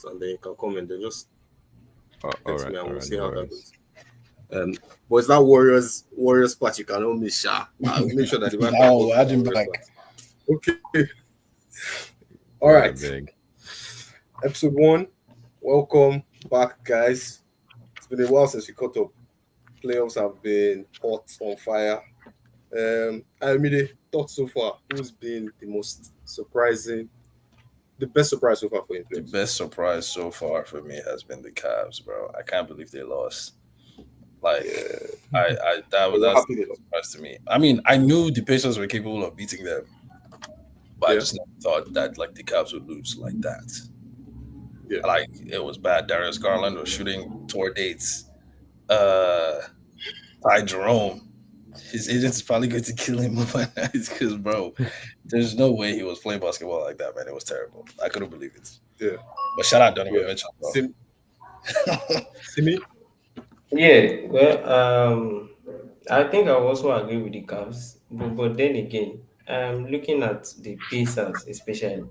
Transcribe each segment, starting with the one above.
and then you can comment. Then just All text right, me and we'll see no how that worries. goes. But it's that Warriors part you cannot miss. Sha. I'll make sure that the Wi-Fi No, goes add to him Warriors back. part. Okay. All Yeah, right. big. Episode 1. Welcome back, guys. It's been a while since we caught up. Playoffs have been hot on fire. Amide, thoughts so far? Who's been the most surprising, the best surprise so far for you? The best surprise so far for me has been the Cavs, bro. I can't believe they lost. Like, that's happy a surprise to me. I mean, I knew the Pacers were capable of beating them, but I just never thought that like the Cavs would lose like that. Yeah. Like it was bad. Darius Garland was shooting tour dates. Ty Jerome, his agent's probably going to kill him because, bro, there's no way he was playing basketball like that, man. It was terrible. I couldn't believe it. Yeah. But shout out Donovan Mitchell, bro. Simi? Yeah, well, I think I also agree with the Cavs, but then again, looking at the Pacers especially,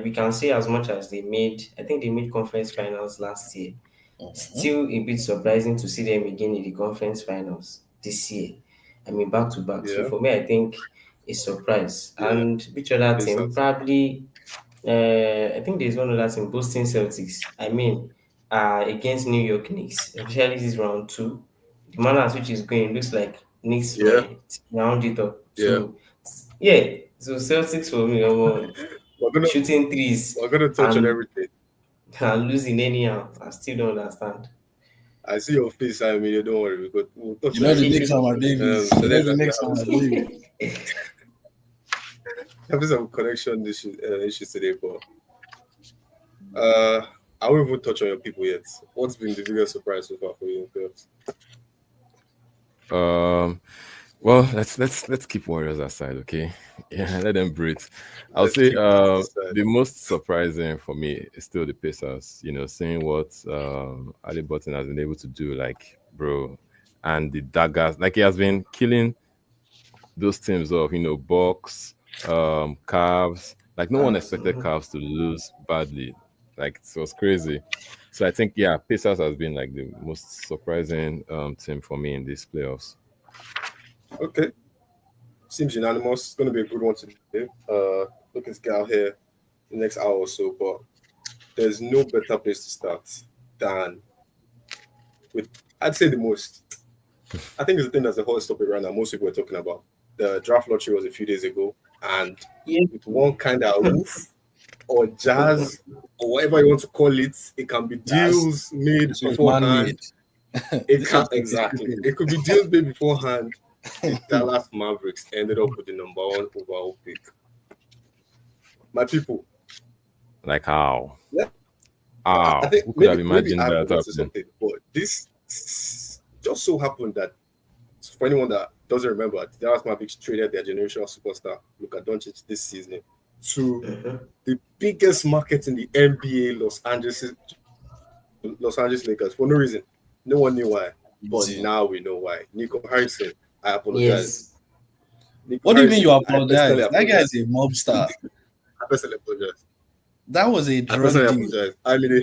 we can say as much as I think they made conference finals last year. Still a bit surprising to see them again in the conference finals this year. I mean, back to back. So Yeah. for me, I think it's surprise. Yeah. And which other team? Pacers. Probably, I think there's one other team, Boston Celtics. I mean, against New York Knicks, especially this round 2. The manner at which is going looks like Knicks might round it up. So so Celtics for me, shooting threes. We're gonna touch on everything. And losing anyhow. I still don't understand. I see your face, I mean, don't worry. We'll touch You know on the everything. Knicks are my babies. So You know there's the Knicks are my babies. Having some connection issues today, but I won't even touch on your people yet. What's been the biggest surprise so far for you in playoffs? Well, let's keep Warriors aside, okay? Yeah, let them breathe. I'll say the most surprising for me is still the Pacers. You know, seeing what Ali Burton has been able to do, like, bro, and the daggers, like he has been killing those teams off. You know, Bucks, Cavs. Like no one expected Cavs to lose badly. Like it was crazy. So I think Pacers has been like the most surprising team for me in these playoffs. Okay. Seems unanimous. It's going to be a good one today. Looking to get out here the next hour or so, but there's no better place to start than with, I'd say the most. I think it's the thing that's the hottest topic right now. Most people are talking about. The draft lottery was a few days ago, and with one kind of woof or jazz or whatever you want to call it, it can be deals made beforehand. It could be deals made beforehand. The Dallas Mavericks ended up with the number 1 overall pick. My people. Like how? Yeah. I think who could have imagined that happening? But this just so happened that for anyone that doesn't remember, the Dallas Mavericks traded their generational superstar, Luka Doncic, this season to the biggest market in the NBA, Los Angeles Lakers, for no reason. No one knew why. But now we know why. Nico Harrison, I apologize. Yes. What do you mean you apologize? That guy is a mob star. I personally apologize. That was a drug deal. Apologize. I mean,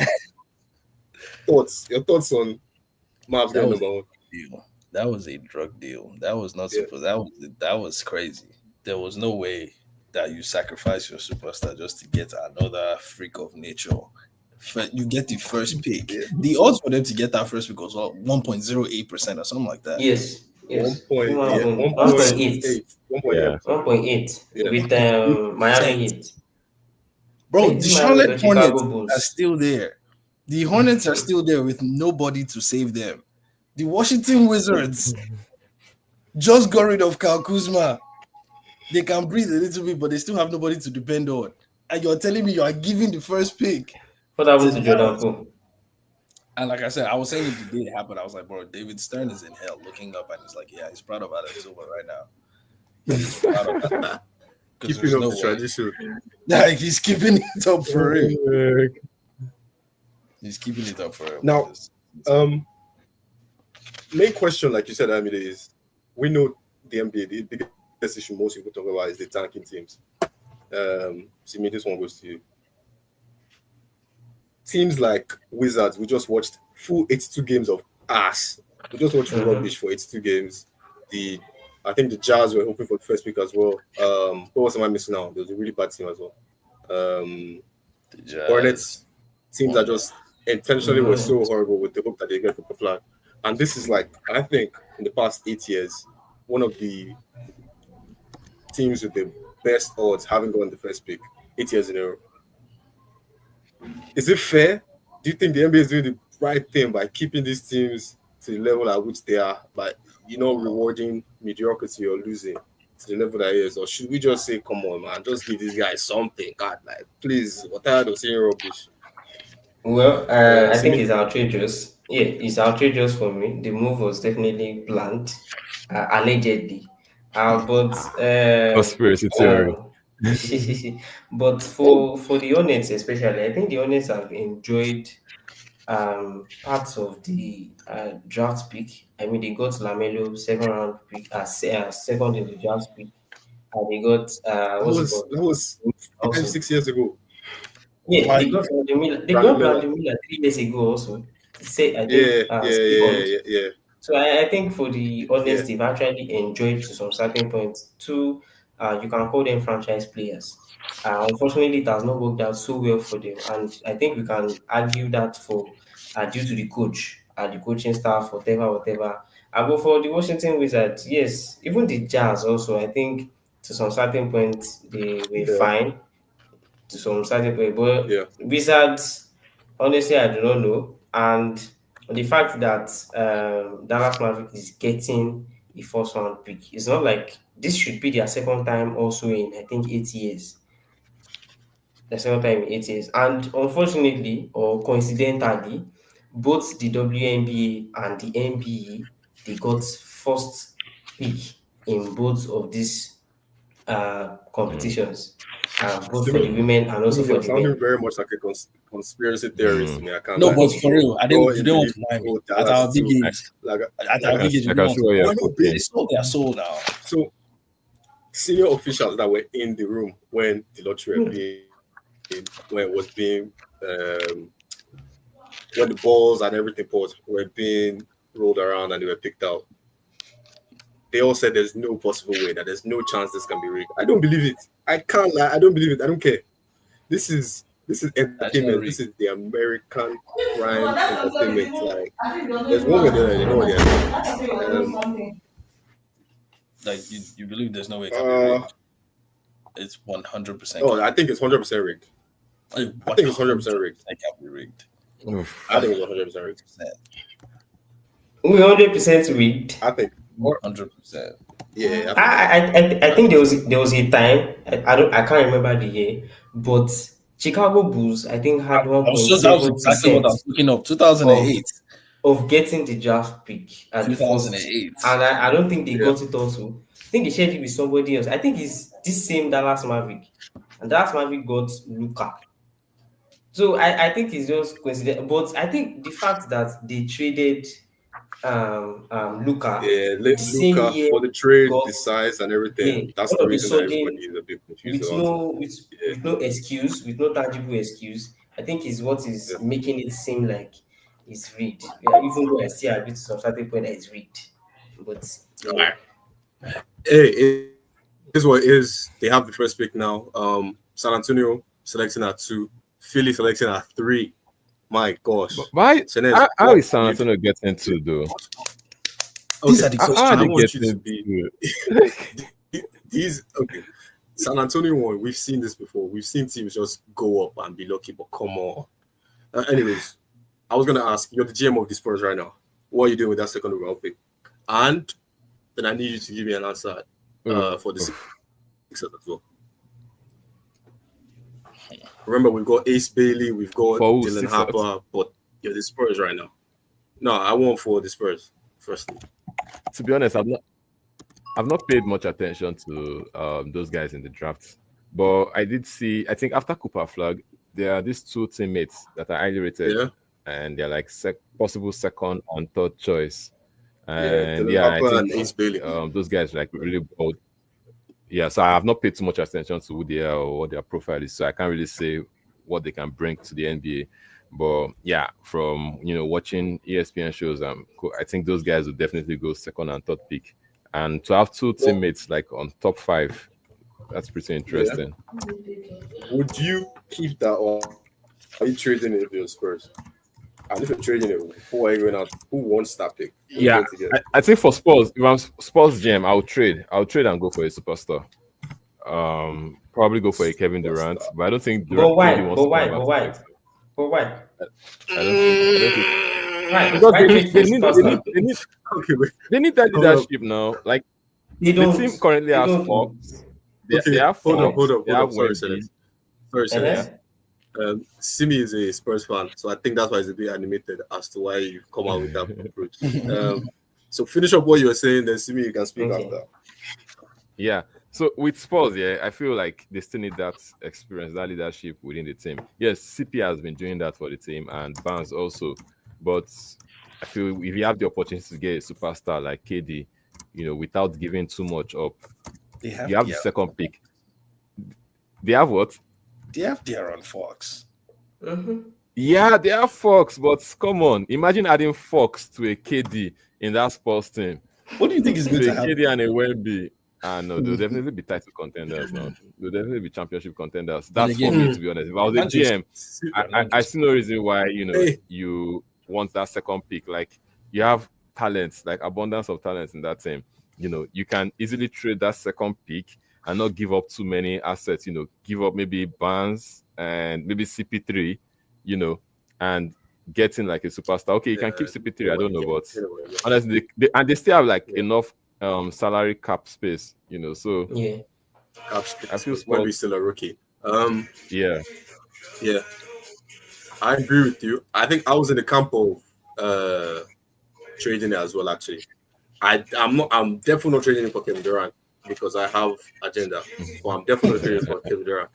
your thoughts on Mavs getting number 1? That was a drug deal. That was not supposed. That was crazy. There was no way that you sacrifice your superstar just to get another freak of nature. You get the first pick. Yeah. The odds for them to get that first pick was 1.08% or something like that. Yes. 1.8. 1.8 with Miami Heat. Bro, the Charlotte Hornets are still there. The Hornets are still there with nobody to save them. The Washington Wizards just got rid of Kyle Kuzma. They can breathe a little bit, but they still have nobody to depend on. And you're telling me you are giving the first pick. What happened to Jordan Poole? And like I said, I was saying it the day it happened. I was like, bro, David Stern is in hell looking up, and he's like, yeah, he's proud of Adam Silver right now. He's proud of him. Keeping up the tradition. Like, he's keeping it up for him. He's keeping it up for him. Now, main question, like you said, Amide, is we know the NBA, the biggest issue most people talk about is the tanking teams. Simi, this one goes to you. teams like Wizards, we just watched full 82 games of ass. We just watched rubbish for 82 games. I think the Jazz were hoping for the first pick as well. What was am I missing now? There was a really bad team as well. Hornets teams that just intentionally were so horrible with the hope that they get the flag. And this is like, I think, in the past 8 years, one of the teams with the best odds haven't gotten the first pick 8 years in a row. Is it fair? Do you think the NBA is doing the right thing by keeping these teams to the level at which they are, by rewarding mediocrity or losing to the level that it is? Or should we just say, come on, man, just give these guys something? God, like, please, we're tired of saying rubbish. Well, I think it's outrageous. Yeah, it's outrageous for me. The move was definitely planned, allegedly. But conspiracy theory. but for the Hornets especially, I think the Hornets have enjoyed parts of the draft pick. I mean, they got Lamelo second round pick, second in the draft pick. They got what's it called? That was Also, 6 years ago. yeah, they got Brandon Miller. They got Brandon Miller 3 years ago also. Say I think Yeah. So I think for the honest, they've actually enjoyed to some certain points. Two, you can call them franchise players. Unfortunately, it has not worked out so well for them, and I think we can argue that for due to the coach, the coaching staff, whatever. But for the Washington Wizards, yes, even the Jazz also, I think to some certain point they were fine to some certain point, but Wizards, honestly, I do not know, and the fact that Dallas Mavericks is getting the first round pick, it's not like this should be their second time also in I think 8 years. The second time in 8 years. And unfortunately or coincidentally, both the WNBA and the NBA they got first pick in both of these competitions. Both for the women and also for You're the sounding men. very much like a conspiracy theorist to me. I can't No, lie. but for real, I don't. You don't want to lie me. At our big age, at our big age, you don't want to. They sold their soul now. So, senior officials that were in the room when the lottery when it was being when the balls and everything were being rolled around and they were picked out, they all said there's no possible way, that there's no chance this can be rigged. I don't believe it. I can't lie. I don't believe it. I don't care. This is entertainment. This is the American crime entertainment. Like, there's one way there, you know what they're doing. Like you believe there's no way it can be rigged? It's 100%. Oh, I think it's 100% rigged. I think it's 100% rigged. It can't be rigged. I think it's 100% rigged. We 100% rigged. I think 100%. Yeah. I think there was a time I can't remember the year, but Chicago Bulls I think had 1.7%. That was exactly what I was looking up. 2008 of getting the draft pick at 2008, and I don't think they got it also. I think they shared it with somebody else. I think it's this same Dallas Maverick, and Dallas Maverick got Luka. So I think it's just coincidence, but I think the fact that they traded Luka, Luka for the trade, the size and everything. That's the reason that everybody is a bit confused with no excuse, with no tangible excuse. I think is what is making it seem like it's rigged. Even though I still agree to some certain point that it's rigged. But hey, it is what it is. They have the first pick now. San Antonio selecting at 2, Philly selecting at 3. My gosh. Why? How is San Antonio getting 2 though? These are the questions I want you to be. San Antonio one, we've seen this before. We've seen teams just go up and be lucky, but come on. Anyways, I was gonna ask, you're the GM of the Spurs right now. What are you doing with that second overall pick? And then I need you to give me an answer for the Sixers as well. Remember, we've got Ace Bailey, we've got Dylan Harper, but you're the Spurs right now. No, I want for the Spurs firstly. To be honest, I've not paid much attention to those guys in the draft, but I did see. I think after Cooper Flag, there are these 2 teammates that are highly rated, and they're like possible second and third choice. And I think Ace Bailey. Those guys like really bold. Yeah, so I have not paid too much attention to who they are or what their profile is, so I can't really say what they can bring to the NBA. But yeah, from watching ESPN shows, I think those guys will definitely go second and third pick. And to have two Well, teammates like on top five, that's pretty yeah. interesting. Would you keep that, or are you trading it if you're Spurs? And if you're trading it, who are you going out? Who wants that pick? Who are you Yeah, going to get? I think for Spurs, if I'm Spurs GM, I'll trade. I'll trade and go for a superstar. Probably go for a Kevin Superstar. Durant, but I don't think But KD why? wants But to come why? back But to why? Texas. But why? I don't think Why? because Why trade for a superstar? Okay, wait, they need that hold up. leadership now. Like They the don't. team currently They has don't. Fox. They Okay, have Fox. They hold have up. Sorry, Wemby. Celeste. Sorry, Yeah. Celeste. Uh-huh. Simi is a Spurs fan, so I think that's why he's a bit animated as to why you come out with that approach. So finish up what you were saying, then Simi, you can speak Okay. after. Yeah. So with Spurs, yeah, I feel like they still need that experience, that leadership within the team. Yes, CP has been doing that for the team, and Barnes also. But I feel if you have the opportunity to get a superstar like KD, without giving too much up, They have you have the second pick. They have what? De'Aaron Fox. Mm-hmm. Yeah, they have Fox, but come on, imagine adding Fox to a KD in that Spurs team. What do you think is going To to a happen? KD and a Wemby. No, they'll definitely be title contenders now. They'll definitely be championship contenders. That's for again, me, to be honest. If I was a can't just- GM, I see no reason why Hey. you want that second pick. Like you have talents, like abundance of talents in that team. You can easily trade that second pick and not give up too many assets. Give up maybe Barnes and maybe CP3. And getting like a superstar. Okay, you can keep CP3. I don't know, but honestly, they still have like enough salary cap space. So Yeah. I feel Wemby Spurs. still a rookie. Yeah. Yeah, I agree with you. I think I was in the camp of trading it as well. Actually, I'm definitely not trading it for Kevin Durant because I have agenda. But I'm definitely not trading for Kevin Durant.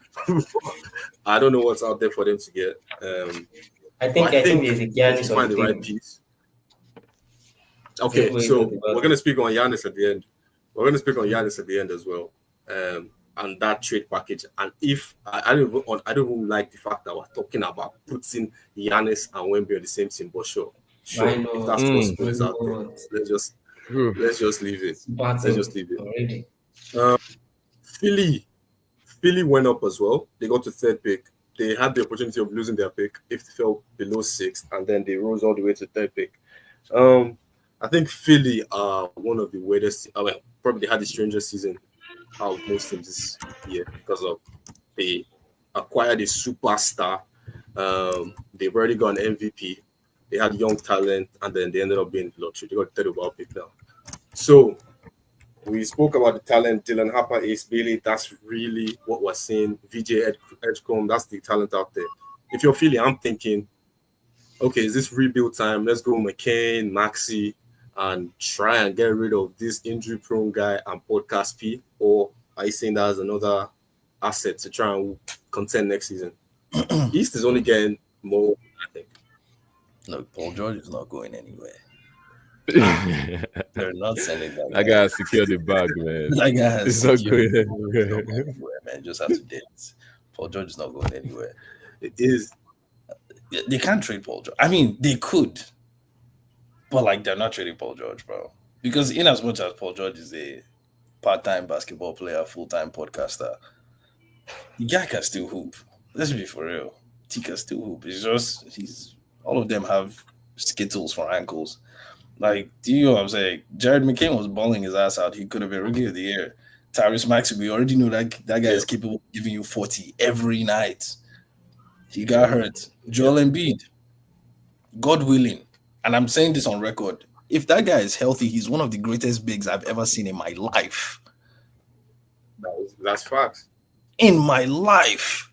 I don't know what's out there for them to get. I think there's a if you Giannis on find the the right table. piece. Okay, What you so think about we're gonna speak on Giannis at the end. We're gonna speak on Giannis at the end as well. And that trade package. And if I don't even like the fact that we're talking about putting Giannis and Wemby on the same team, but sure, Why if not? that's possible, it's Why out there. not? Let's just leave it. Bad Let's just leave it. already. Philly went up as well. They got to third pick. They had the opportunity of losing their pick if they fell below sixth, and then they rose all the way to third pick. I think Philly are one of the weirdest. Probably they had the strangest season out of most teams this year because of they acquired a superstar. They've already got an MVP. They had young talent, and then they ended up being lottery. They got third overall pick now. So we spoke about the talent. Dylan Harper, Ace Bailey. That's really what we're seeing. VJ Edgecombe. That's the talent out there. If you're Philly, I'm thinking, okay, is this rebuild time? Let's go McCain, Maxi, and try and get rid of this injury-prone guy and Podcast P. Or are you saying that as another asset to try and contend next season? East is only getting more, I think. Look, Paul George is not going anywhere. That They're not sending that guy has secured the bag, man. That guy has It's not secured- going He's not anywhere. going anywhere, man. Just have to date. Paul George is not going anywhere. It is. They can't trade Paul George. I mean, they could, but like they're not trading Paul George, bro. Because in as much as Paul George is a part-time basketball player, full-time podcaster, the guy can still hoop. Let's be for real. He can still hoop. It's just he's all of them have skittles for ankles. Like, do you know what I'm saying? Jared McCain was balling his ass out. He could have been rookie of the year. Tyrese Maxey, we already know that guy is capable of giving you 40 every night. He got hurt. Joel Embiid, God willing, and I'm saying this on record, if that guy is healthy, he's one of the greatest bigs I've ever seen in my life. That's facts. In my life.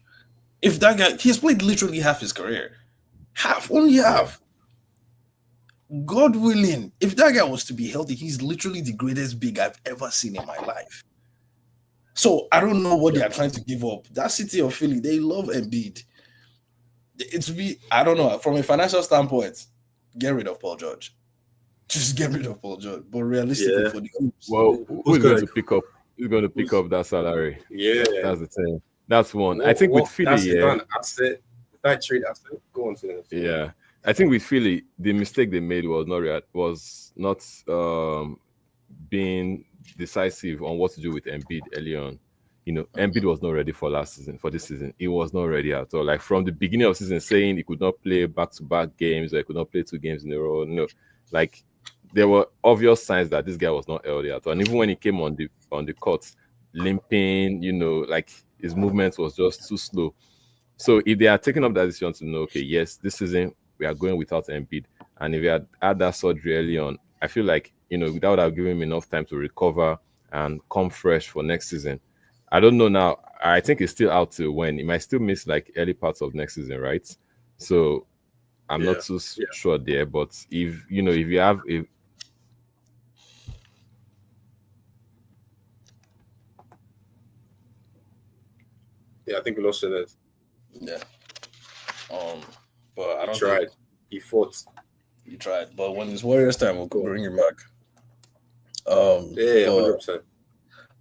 If that guy, he's played literally half his career. Only half. God willing, if that guy was to be healthy, he's literally the greatest big I've ever seen in my life. So I don't know what they are trying to give up. That city of Philly, they love Embiid. I don't know, from a financial standpoint, get rid of Paul George. Just get rid of Paul George. But realistically, for the Hoops, Well, who's going to pick up? Who's going to pick up that salary? Yeah, That's the thing. That's one. I think with Philly, It's not an asset. that trade after. Go on to the next. Yeah, I think with Philly, the mistake they made was not being decisive on what to do with Embiid early on. Embiid was not ready for this season. He was not ready at all. Like from the beginning of the season, saying he could not play back-to-back games or he could not play 2 games in a row. No, like there were obvious signs that this guy was not healthy at all. And even when he came on the court, limping, like his movement was just too slow. So if they are taking up that decision to know, okay, yes, this season we are going without Embiid, and if they had that surgery early on, I feel like that would have given him enough time to recover and come fresh for next season. I don't know now. I think it's still out to when. He might still miss like early parts of next season, right? So I'm not too sure there. But if you have I think we lost it. Yeah. But I don't tried. He fought. He tried. But when it's Warriors time, we'll bring him back. 100%.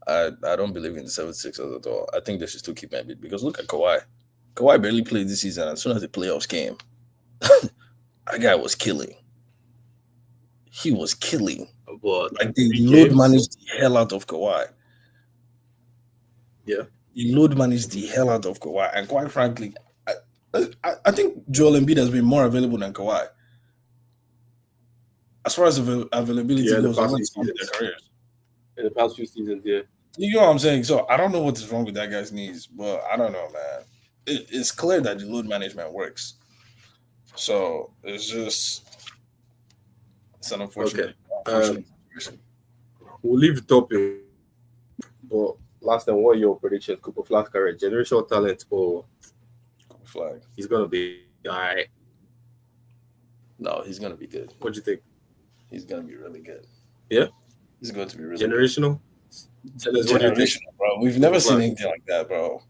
I don't believe in the 76ers at all. I think they should still keep Embiid because look at Kawhi. Kawhi barely played this season. As soon as the playoffs came, that guy was killing. He was killing. But like they load managed the hell out of Kawhi. Yeah. They load managed the hell out of Kawhi. And quite frankly, I think Joel Embiid has been more available than Kawhi. As far as availability goes, in the past few seasons, You know what I'm saying? So I don't know what is wrong with that guy's knees, but I don't know, man. It's clear that the load management works. So it's an unfortunate situation. We'll leave the topic, but last time, what are your predictions? Cooper Flag career, generational talent, or Cooper Flag? He's gonna be guy. No, he's gonna be good. What do you think? He's gonna be really good. Yeah, he's going to be really generational. Generational, bro. We've never seen anything like that, bro.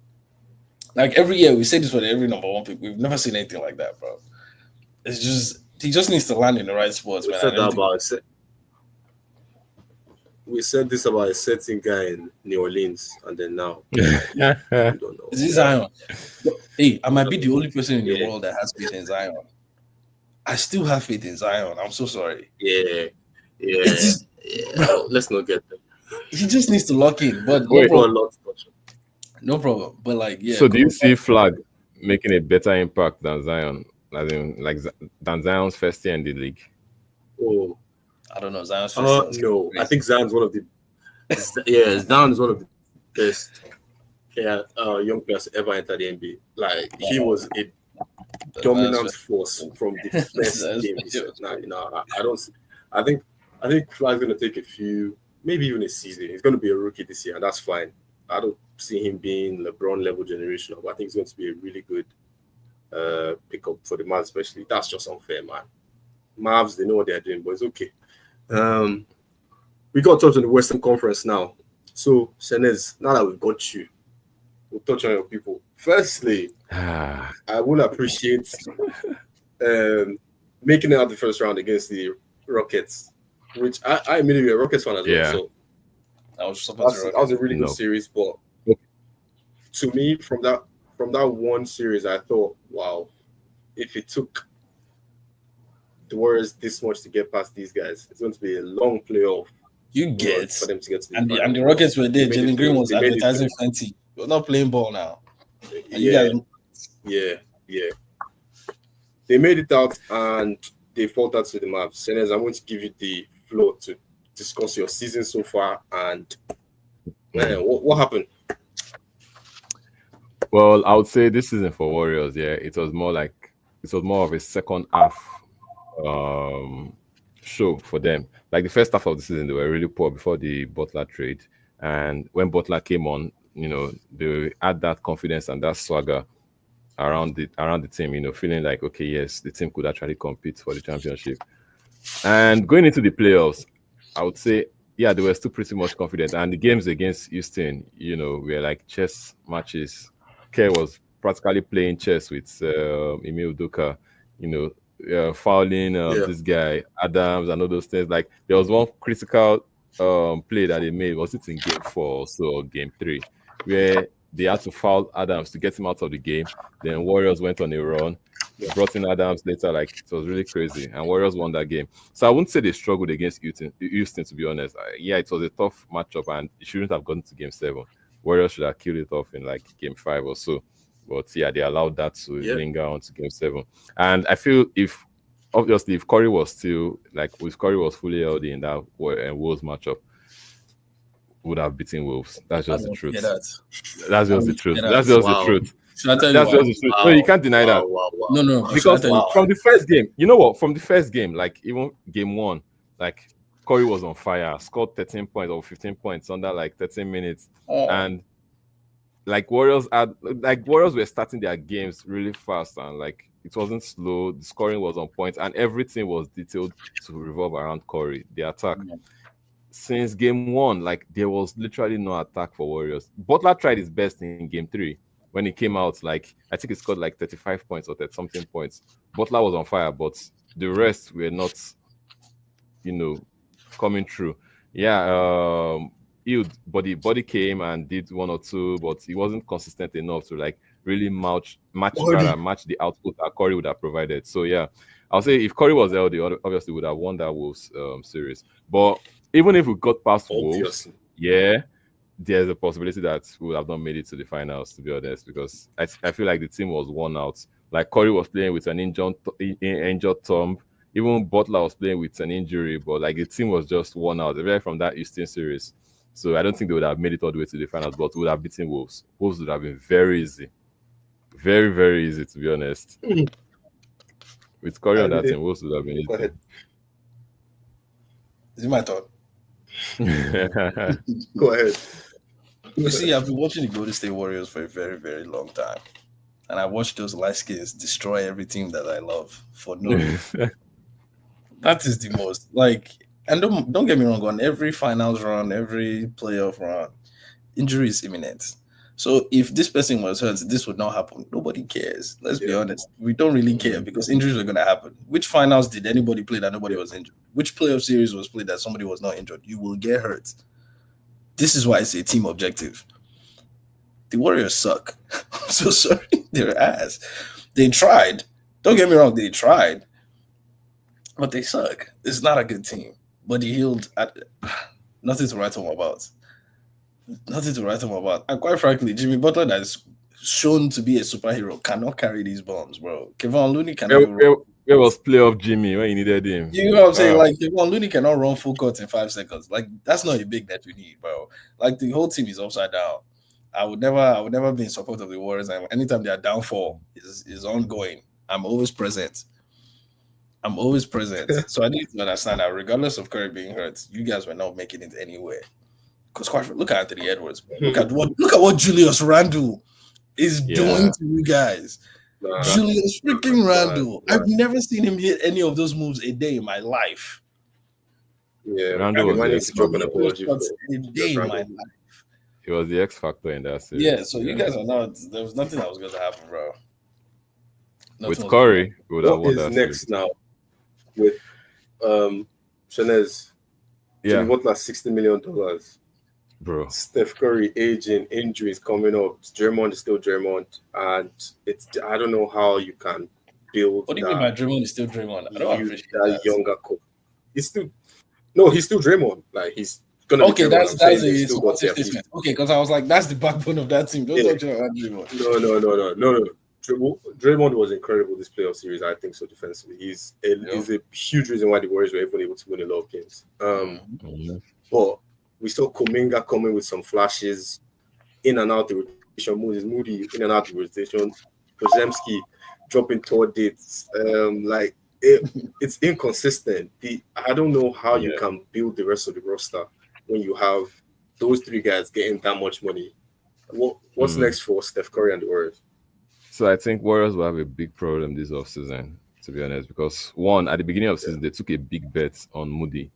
Like every year, we say this for every number one pick. We've never seen anything like that, bro. It's just he just needs to land in the right spots, man. We said this about a certain guy in New Orleans, and then now I don't know. Is this Zion? Hey, I might be the only person in the world that has faith in Zion. I still have faith in Zion. I'm so sorry. Yeah. Let's not get them. He just needs to lock in, but no problem. But like, yeah. So do you see Flag making a better impact than Zion? Than Zion's first year in the league? Oh, I don't know. Zion's first year. No, I think Zion's one of the Zion is one of the best young players to ever enter the NBA. Like he was a dominant force from the first game. I think Flag's gonna take a few, maybe even a season. He's gonna be a rookie this year, and that's fine. I don't see him being LeBron level generational, but I think he's going to be a really good pickup for the Mavs, especially. That's just unfair, man. Mavs, they know what they're doing, but it's okay. We got to touch on the Western Conference now. So, Shenez, now that we've got you, we'll touch on your people. Firstly, I would appreciate making it out the first round against the Rockets, which I immediately a Rockets fan as well. So that was a really good series, but to me, from that one series, I thought, wow, if it took the Warriors this much to get past these guys, it's going to be a long playoff. For them to get to the and the Rockets were there. Jalen Green was advertising plenty. We're not playing ball now. Yeah. They made it out and they faltered to the Mavs. Senez, I'm going to give you the floor to discuss your season so far and what happened? Well, I would say this season for Warriors, it was more of a second half show for them. Like the first half of the season, they were really poor before the Butler trade, and when Butler came on, they had that confidence and that swagger around the team. Feeling like, okay, yes, the team could actually compete for the championship. And going into the playoffs, I would say, they were still pretty much confident. And the games against Houston, were like chess matches. Kerr was practically playing chess with Emil Udoka, fouling this guy, Adams, and all those things. Like, there was one critical play that they made. Was it in game 4 or so, or game 3, where they had to foul Adams to get him out of the game. Then Warriors went on a run, brought in Adams later. Like, it was really crazy, and Warriors won that game. So I wouldn't say they struggled against Houston, to be honest. Yeah, it was a tough matchup, and it shouldn't have gone to Game 7. Warriors should have killed it off in like Game 5 or so. But yeah, they allowed that to linger on to Game 7. And I feel if Curry was still if Curry was fully healthy in that Wolves matchup, would have beaten Wolves. That's just the truth. That's just the truth. That's just the truth. That's just the truth. No, you can't deny that. No. Because from the first game, you know what? From the first game, like even Game 1, like Curry was on fire, scored 13 points or 15 points under like 13 minutes, and Warriors were starting their games really fast, and like it wasn't slow. The scoring was on point, and everything was detailed to revolve around Curry, the attack. Since Game 1, like there was literally no attack for Warriors. Butler tried his best in Game 3 when he came out. Like I think he scored like 35 points or 30 something points. Butler was on fire, but the rest were not, coming through. Yeah, Body came and did one or two, but he wasn't consistent enough to like really match the output that Curry would have provided. So yeah, I'll say if Curry was healthy, obviously would have won that Wolves series. But even if we got past Wolves, there's a possibility that we would have not made it to the finals, to be honest, because I feel like the team was worn out. Like Curry was playing with an injured thumb. Even Butler was playing with an injury, but like the team was just worn out, right from that Houston series. So I don't think they would have made it all the way to the finals, but would have beaten Wolves. Wolves would have been very easy. Very, very easy, to be honest. With Curry on that team, Wolves would have been easy. Is it my turn? Go ahead. You see, I've been watching the Golden State Warriors for a very, very long time. And I watched those light skins destroy everything that I love for no reason. That is the most, and don't get me wrong, on every finals run, every playoff run, injury is imminent. So if this person was hurt, this would not happen. Nobody cares. Let's be honest. We don't really care because injuries are going to happen. Which finals did anybody play that nobody was injured? Which playoff series was played that somebody was not injured? You will get hurt. This is why it's a team objective. The Warriors suck. I'm so sorry. They're ass. They tried. Don't get me wrong. They tried. But they suck. It's not a good team. But he healed. Nothing to write home about. Nothing to write home about. And quite frankly, Jimmy Butler, that is shown to be a superhero, cannot carry these bombs, bro. Kevon Looney cannot. Where was playoff Jimmy when you needed him? You know what I'm saying? Like, Kevon Looney cannot run full court in 5 seconds. Like, that's not a big that you need, bro. Like, the whole team is upside down. I would never be in support of the Warriors. And anytime their downfall is ongoing, I'm always present. So I need to understand that regardless of Curry being hurt, you guys were not making it anywhere. Because look at Anthony Edwards. Look at what Julius Randle is doing to you guys. Julius freaking Randle. I've never seen him hit any of those moves a day in my life. Yeah, Randle was a day in my life. He was the X factor in that series. Yeah, so you guys are not. There was nothing that was going to happen, bro. With Curry, we would have won that next series. now with Shanez. Yeah, what last $60 million? Bro. Steph Curry aging, injuries coming up. Draymond is still Draymond, and I don't know how you can build. What do you mean by Draymond is still Draymond? I don't appreciate that. Younger coach. He's still Draymond. Like he's gonna. Okay, be that's a supportive statement. Okay, because I was like, that's the backbone of that team. Don't talk about Draymond. No. Draymond was incredible this playoff series. I think so defensively. He's a huge reason why the Warriors were even able to win a lot of games. But we saw Kuminga coming with some flashes in and out the rotation. Moody in and out the rotation. Podziemski dropping toward dates. It's inconsistent. I don't know how you can build the rest of the roster when you have those 3 guys getting that much money. What's next for Steph Curry and the Warriors? So I think Warriors will have a big problem this offseason, to be honest, because one, at the beginning of the season, they took a big bet on Moody.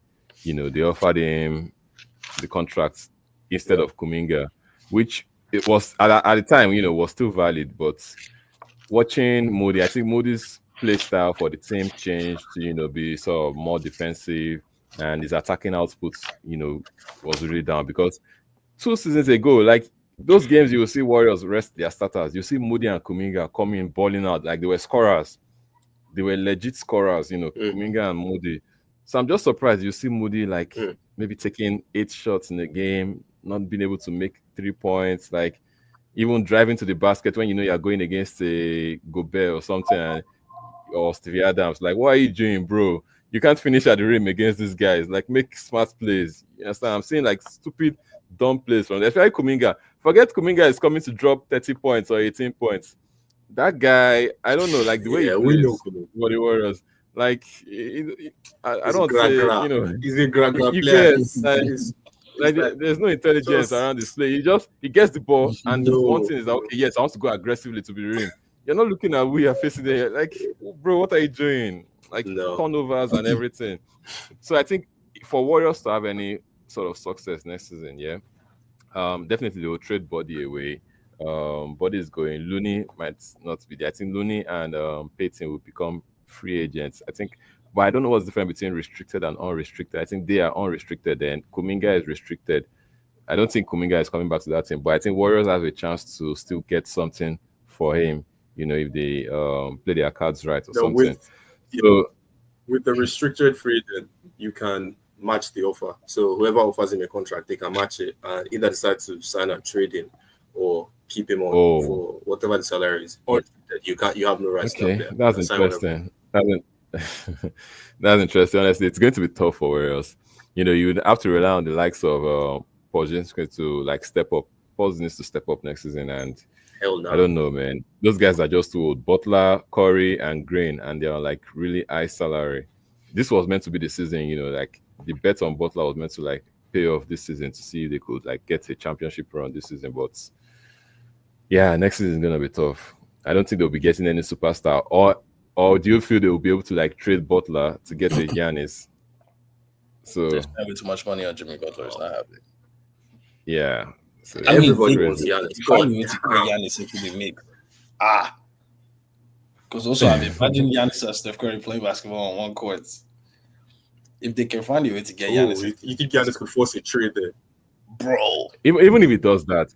They offered him the contract instead of Kuminga, which it was at the time, was still valid. But watching Moody, I think Moody's play style for the team changed to, be sort of more defensive, and his attacking output, was really down because 2 seasons ago, like those games you will see Warriors rest their starters. You see Moody and Kuminga coming balling out like they were scorers. They were legit scorers, Kuminga and Moody. So I'm just surprised you see Moody like maybe taking 8 shots in a game, not being able to make 3 points, like even driving to the basket when you're going against a Gobert or something, or Stevie Adams. Like, what are you doing, bro? You can't finish at the rim against these guys. Like, make smart plays. You understand? I'm seeing like stupid, dumb plays from them. Especially Kuminga. Forget Kuminga is coming to drop 30 points or 18 points. That guy, I don't know, like the way he plays for the Warriors. Like, I don't say, he's a gra you player. Like, there's no intelligence around this play. He gets the ball, and the one thing is that, okay, yes, I want to go aggressively to the rim. You're not looking at who you're facing there. Like, bro, what are you doing? Like, turnovers and everything. So I think for Warriors to have any sort of success next season, definitely they will trade Body away. Body is going. Looney might not be there. I think Looney and Payton will become free agents. I think, but I don't know what's the difference between restricted and unrestricted. I think they are unrestricted, and Kuminga is restricted. I don't think Kuminga is coming back to that team, but I think Warriors have a chance to still get something for him. If they play their cards right or something. With the restricted free agent, you can match the offer. So whoever offers him a contract, they can match it and either decide to sign and trade him or keep him on for whatever the salary is. Or you have no rights. Okay, that's interesting. That's interesting. Honestly, it's going to be tough for Warriors. You would have to rely on the likes of Porzingis to like step up. Porzingis needs to step up next season, and hell no. I don't know, man. Those guys are just too old. Butler, Curry, and Green, and they are like really high salary. This was meant to be the season, like the bet on Butler was meant to like pay off this season to see if they could like get a championship run this season. But yeah, next season is gonna be tough. I don't think they'll be getting any superstar. Or do you feel they will be able to like trade Butler to get a Giannis? So there's having too much money on Jimmy Butler. It's not happening. Yeah. So everybody wants Giannis. Giannis into the mix. Because also, imagine Giannis and Steph Curry playing basketball on one court. If they can find a way to get Giannis, you think Giannis could force a trade there, bro? Even if he does that,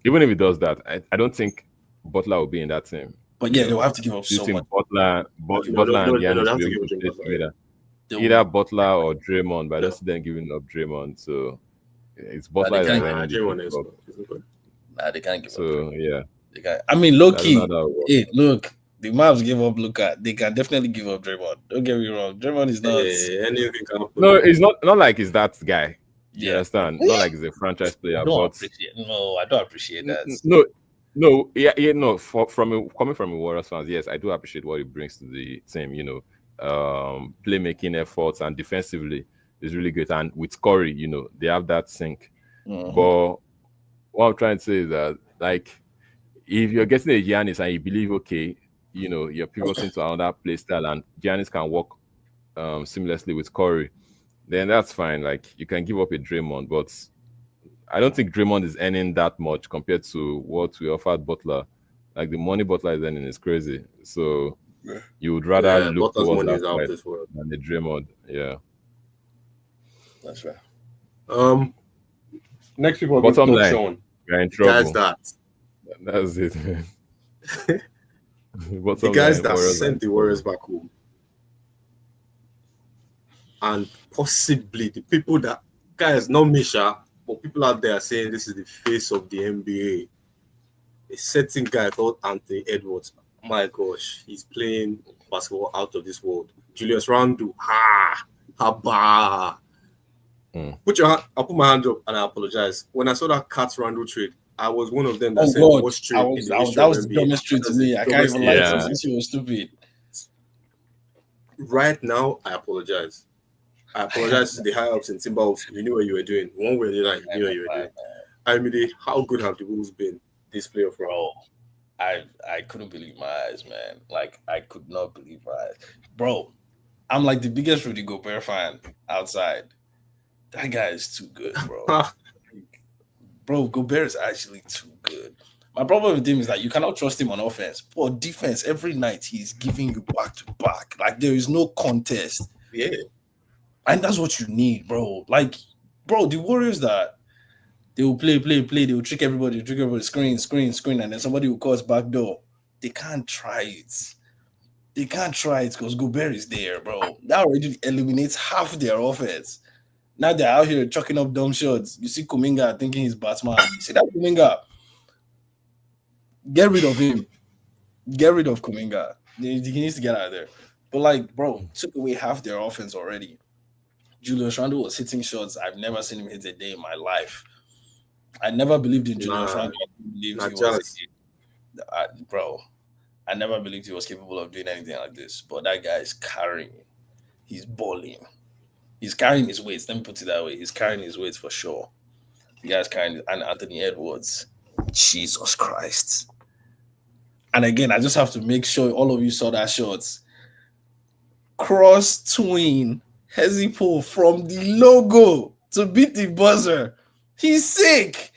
I don't think Butler will be in that team. But yeah, they'll have to give up so much. Butler and Giannis will be able to play together. Either Butler or Draymond, but I don't see them giving up Draymond. So it's Butler. They can't give up. So yeah, they can't. I mean, low key. Hey, look, the Mavs give up Luka. They can definitely give up Draymond. Don't get me wrong. Draymond is not. Anything can happen. No, it's not like he's that guy. You understand? Not like he's a franchise player. I don't appreciate that. No. Coming from a Warriors fans, yes, I do appreciate what he brings to the team. Playmaking efforts and defensively is really great. And with Curry, they have that sync. Mm-hmm. But what I'm trying to say is that, like, if you're getting a Giannis and you believe, okay, you're pivoting to another play style and Giannis can work seamlessly with Curry, then that's fine. Like, you can give up a Draymond, but I don't think Draymond is earning that much compared to what we offered Butler. Like, the money Butler is earning is crazy. So you would rather look towards that side than the Draymond. Yeah. That's right. Next people are bottom going to line. touch on. You're in trouble. That's it, man. The guys that sent the Warriors back home. And possibly the people that, guys, not Misha, but people out there are saying this is the face of the NBA. A certain guy called Anthony Edwards. My gosh, he's playing basketball out of this world. Julius Randle, haba. I'll put my hand up and I apologize. When I saw that Kat Randle trade, I was one of them that said, "What's trade?" That was the dumbest trade to me. I can't even lie. This was stupid. Right now, I apologize. I apologize to the high ups in Timberwolves. You knew what you were doing. One way or the other, you knew what you were doing. I mean, how good have the Wolves been this playoff round? I couldn't believe my eyes, man. Like, I could not believe my eyes. Bro, I'm like the biggest Rudy Gobert fan outside. That guy is too good, bro. Bro, Gobert is actually too good. My problem with him is that you cannot trust him on offense. But defense, every night he's giving you back to back. Like, there is no contest. Yeah. And that's what you need, bro. Like, bro, the Warriors that They will play. They will trick everybody, screen, and then somebody will cause back door. They can't try it. Because Gobert is there, bro. That already eliminates half their offense. Now they're out here chucking up dumb shots. You see Kuminga thinking he's Batman. You see that Kuminga? Get rid of him. Get rid of Kuminga. He needs to get out of there. But like, bro, took away half their offense already. Julius Randle was hitting shots. I've never seen him hit a day in my life. I never believed in Julius Randle. Bro, I never believed he was capable of doing anything like this. But that guy is carrying. He's balling. He's carrying his weights. Let me put it that way. He's carrying his weights for sure. The guy's carrying. And Anthony Edwards. Jesus Christ. And again, I just have to make sure all of you saw that shot. Cross twin Hezi pull from the logo to beat the buzzer. He's sick.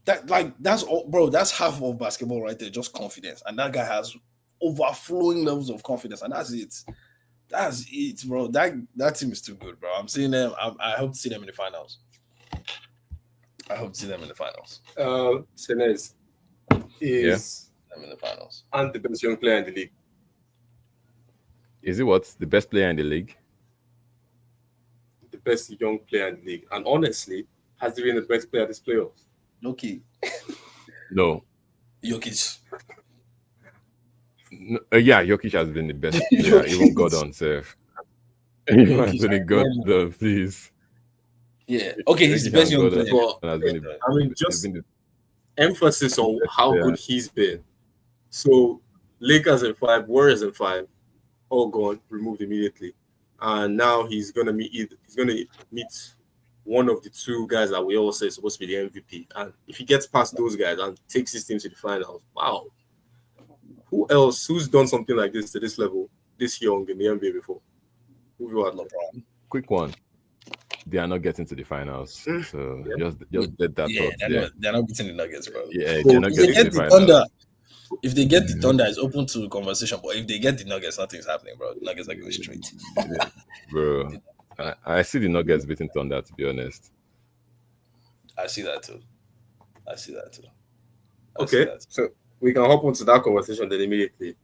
That's all, bro. That's half of basketball right there. Just confidence. And that guy has overflowing levels of confidence. And that's it. That's it, bro. That team is too good, bro. I'm seeing them. I hope to see them in the finals. Senez is them in the finals. And the best young player in the league. Is he what? The best player in the league? The best young player in the league. And honestly, has he been the best player this playoffs? Okay. No. Jokic. No, Jokic has been the best player. Even Gordon, safe. Anthony Gordon, please. Yeah. Okay, he's the best young player. Just emphasis on how good he's been. So, Lakers in 5, Warriors in 5, all gone, removed immediately, and now he's gonna meet one of the two guys that we all say is supposed to be the MVP. And if he gets past those guys and takes his team to the finals, wow! Who else? Who's done something like this to this level, this young in the NBA before? LeBron. Quick one. They are not getting to the finals, so just let that thought. They're not beating the Nuggets, bro. Yeah, they're not getting to the finals. Thunder, if they get the Thunder, it's open to conversation. But if they get the Nuggets, nothing's happening, bro. The Nuggets are going straight. Bro, I see the Nuggets beating Thunder, to be honest. I see that too. Okay, so we can hop onto that conversation then immediately.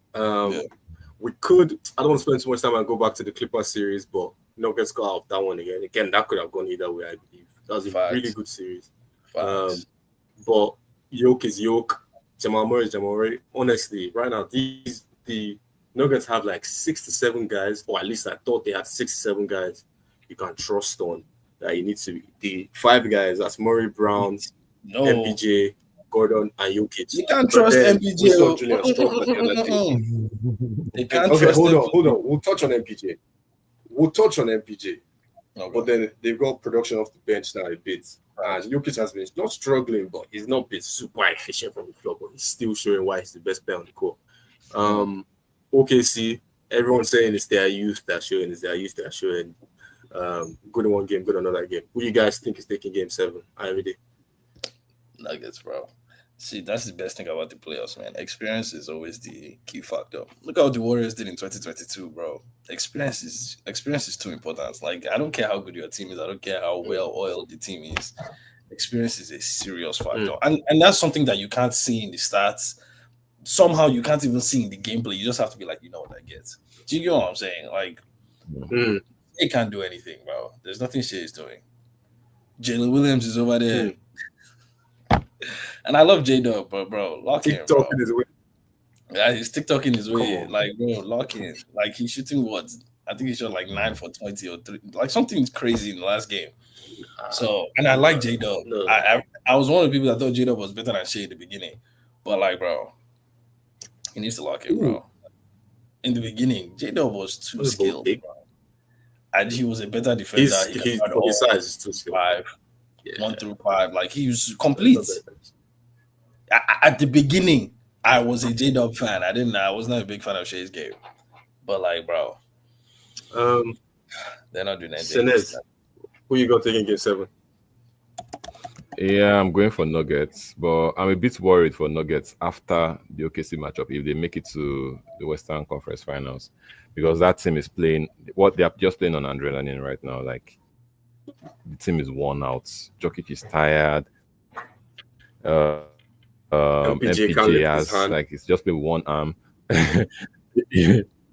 We could. I don't want to spend too much time and go back to the Clippers series, but Nuggets got out of that one again. Again, that could have gone either way, I believe. That was a really good series. But Yoke is Yoke. Jamal Murray is Jamal Murray. Honestly, right now, the Nuggets have like 6 to 7 guys, or at least I thought they had 6 to 7 guys you can trust on. That you need to be. The 5 guys, that's Murray, Brown, MPJ, Gordon, and Jokic. You can't trust MPJ. They can't trust hold on. We'll touch on MPJ. But then they've got production off the bench now a bit. And Jokic has been not struggling, but he's not been super efficient from the floor, but he's still showing why he's the best player on the court. OKC, everyone's saying it's their youth they're showing. Good in one game, good in another game. Who do you guys think is taking game 7? Nuggets, bro. See, that's the best thing about the playoffs, man. Experience is always the key factor. Look how the Warriors did in 2022, bro. Experience is too important. Like, I don't care how good your team is. I don't care how well-oiled the team is. Experience is a serious factor. And that's something that you can't see in the stats. Somehow you can't even see in the gameplay. You just have to be like, you know what I get. Do you know what I'm saying? Like, they can't do anything, bro. There's nothing Shea is doing. Jalen Williams is over there. And I love J-Dub, but bro, lock in, bro. TikToking his way. Yeah, he's TikToking his way. Like, bro, lock in. Like, he's shooting what? I think he shot like 9 for 20 or 3. Like, something crazy in the last game. So, and I like J-Dub. I was one of the people that thought J-Dub was better than Shea in the beginning. But, like, bro, he needs to lock in, bro. In the beginning, J-Dub was too skilled, bro. And he was a better defender. His size is too skilled. 1 through 5. Like, he was complete. At the beginning, I was a J-Dub fan. I was not a big fan of Shea's game. But, like, bro, they're not doing anything. Senez, who you got taking game 7? Yeah, I'm going for Nuggets, but I'm a bit worried for Nuggets after the OKC matchup if they make it to the Western Conference Finals, because that team is playing what they are just playing on adrenaline right now. Like, the team is worn out. Jokic is tired. MPJ MPJ can't lift has his like hand. it's just been one arm.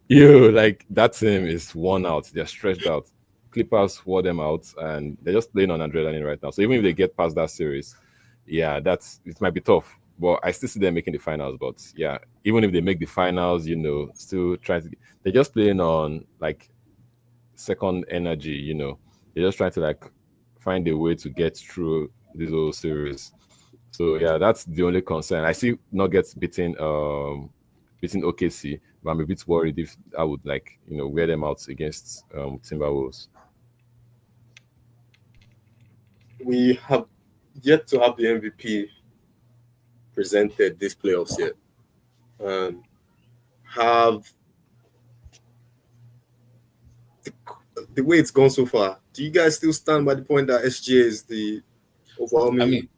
You like that team is worn out. They're stretched out. Clippers wore them out, and they're just playing on adrenaline right now. So even if they get past that series, yeah, that's it might be tough. But I still see them making the finals. But yeah, even if they make the finals, still trying to. They're just playing on like second energy. They're just trying to like find a way to get through this whole series. So yeah, that's the only concern. I see Nuggets beating OKC, but I'm a bit worried if I would like wear them out against Timberwolves. We have yet to have the MVP presented this playoffs yet. Have the way it's gone so far, do you guys still stand by the point that SGA is the overwhelming I mean,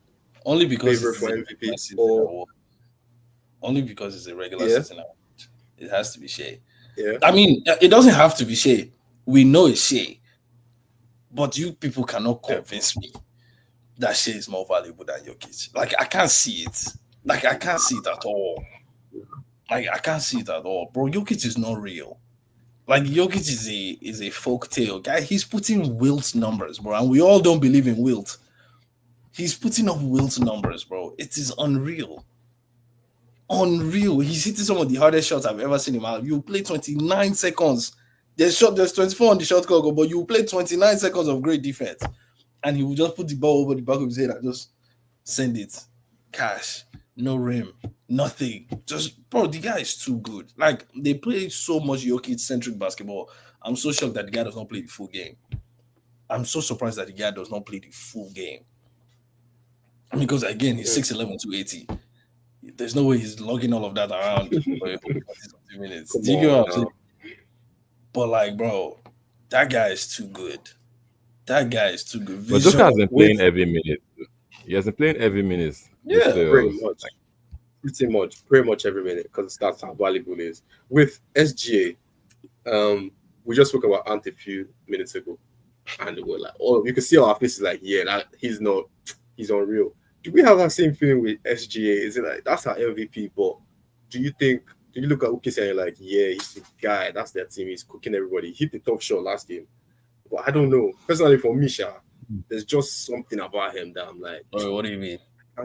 only because favorite it's for a MVP? regular season Or award. Only because it's a regular yeah, season award. It has to be Shea. yeah. I mean, it doesn't have to be Shea. We know it's Shea. But you people cannot convince me that Shea is more valuable than Jokic. Like, I can't see it. Like, I can't see it at all. Like, I can't see it at all. Bro, Jokic is not real. Like, Jokic is a folk tale. Guy, he's putting Wilt numbers, bro. And we all don't believe in Wilt. He's putting up Wilt numbers, bro. It is unreal. Unreal. He's hitting some of the hardest shots I've ever seen him out. You play 29 seconds. There's 24 on the shot clock, but you play 29 seconds of great defense. And he will just put the ball over the back of his head and just send it. Cash. No rim. Nothing. Just, bro, the guy is too good. Like, they play so much Jokic-centric basketball. I'm so shocked that the guy does not play the full game. I'm so surprised that the guy does not play the full game. Because, again, he's 6'11", 280. There's no way he's logging all of that around for 40 minutes. Come Do you get what I'm on saying? now. But, like, bro, that guy is too good. That guy is too good. But Joker has been playing every minute. He has been playing every minute. Yeah, pretty much. Pretty much every minute, because that's how valuable it is. With SGA, we just spoke about Ant a few minutes ago, and we're like, oh, you can see our faces like, yeah, he's unreal. Do we have that same feeling with SGA? Is it like that's our MVP? But do you look at OKC and you're like, yeah, he's the guy, that's their team, he's cooking everybody. He hit the top shot last game. But I don't know. Personally, for me, there's just something about him that I'm like, oh, what do you mean? I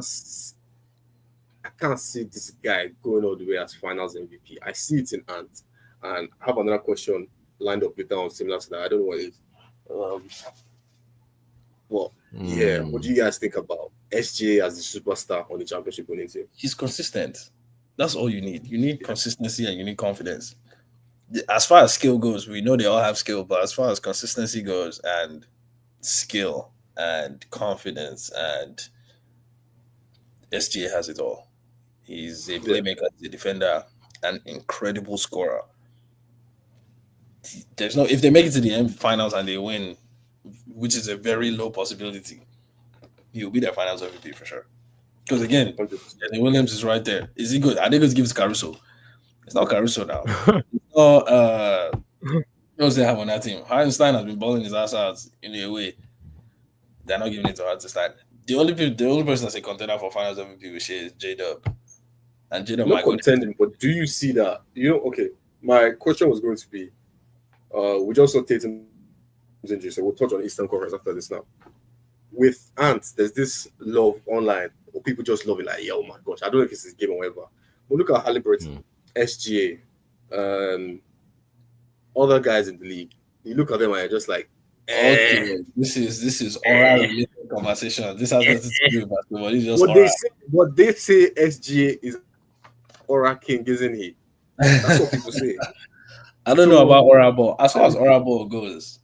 can't see this guy going all the way as finals MVP. I see it in Ant. And I have another question lined up with that similar to that. I don't know what it is. Yeah, what do you guys think about SGA as the superstar on the championship winning team? He's consistent. That's all you need. You need consistency and you need confidence. As far as skill goes, we know they all have skill, but as far as consistency goes and skill and confidence, and SGA has it all. He's a playmaker, he's a defender, an incredible scorer. If they make it to the finals and they win, which is a very low possibility, he'll be their finals MVP for sure. Because again, Jalen Williams is right there. Is he good? Are they going to give it to Caruso? It's not Caruso now. What else they have on that team? Hartenstein has been balling his ass out in a way. They're not giving it to Hartenstein. The only person that's a contender for finals MVP is J-Dub. And J-Dub not contending, but do you see that? Okay, my question was going to be, we just saw Tatum's injury, so we'll touch on Eastern Conference after this now. With Ant, there's this love online, or people just love it like, yeah, oh my gosh, I don't know if it's his game or whatever. But look at Halliburton, SGA, other guys in the league. You look at them and you're just like, okay, this is oral related conversation. This has nothing to do with basketball. It's just what they say SGA is Aura King, isn't he? That's what people say. I don't know about Aura Ball. As far as Aura Ball goes,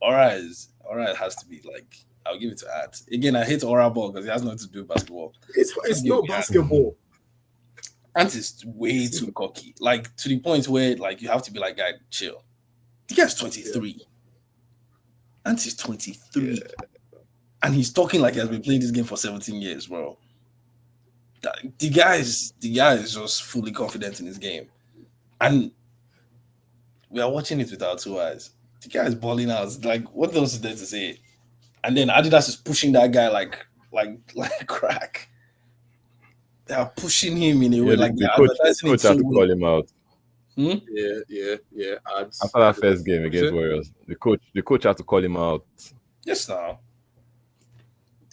Aura has to be like, I'll give it to Ant. Again, I hate Aura Ball because it has nothing to do with basketball. It's not basketball. Ant is way too cocky. Like, to the point where like you have to be like, guy, chill. The guy's 23. Yeah. Ant is 23. Yeah. And he's talking like he has been playing this game for 17 years, bro. The guy is just fully confident in his game. And we are watching it with our two eyes. The guy is balling out. Like, what else is there to say? And then Adidas is pushing that guy like crack. They are pushing him in a way, like the they're coach advertising it had so to well. call him out Yeah. after that first game against Warriors. The coach had to call him out. Yes, now.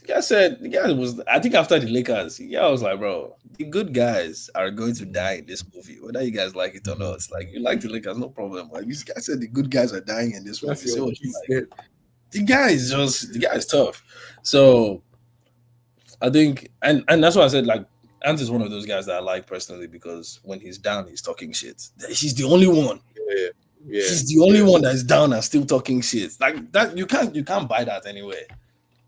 The guy was, I think after the Lakers, I was like, bro, the good guys are going to die in this movie, whether you guys like it or not. Like, you like the Lakers, no problem. Like, this guy said the good guys are dying in this movie. That's your Like, the guy is tough. So I think, and that's why I said, like, Ant is one of those guys that I like personally because when he's down, he's talking shit. He's the only one. Yeah. He's the only one that's down and still talking shit. Like that, you can't buy that anywhere.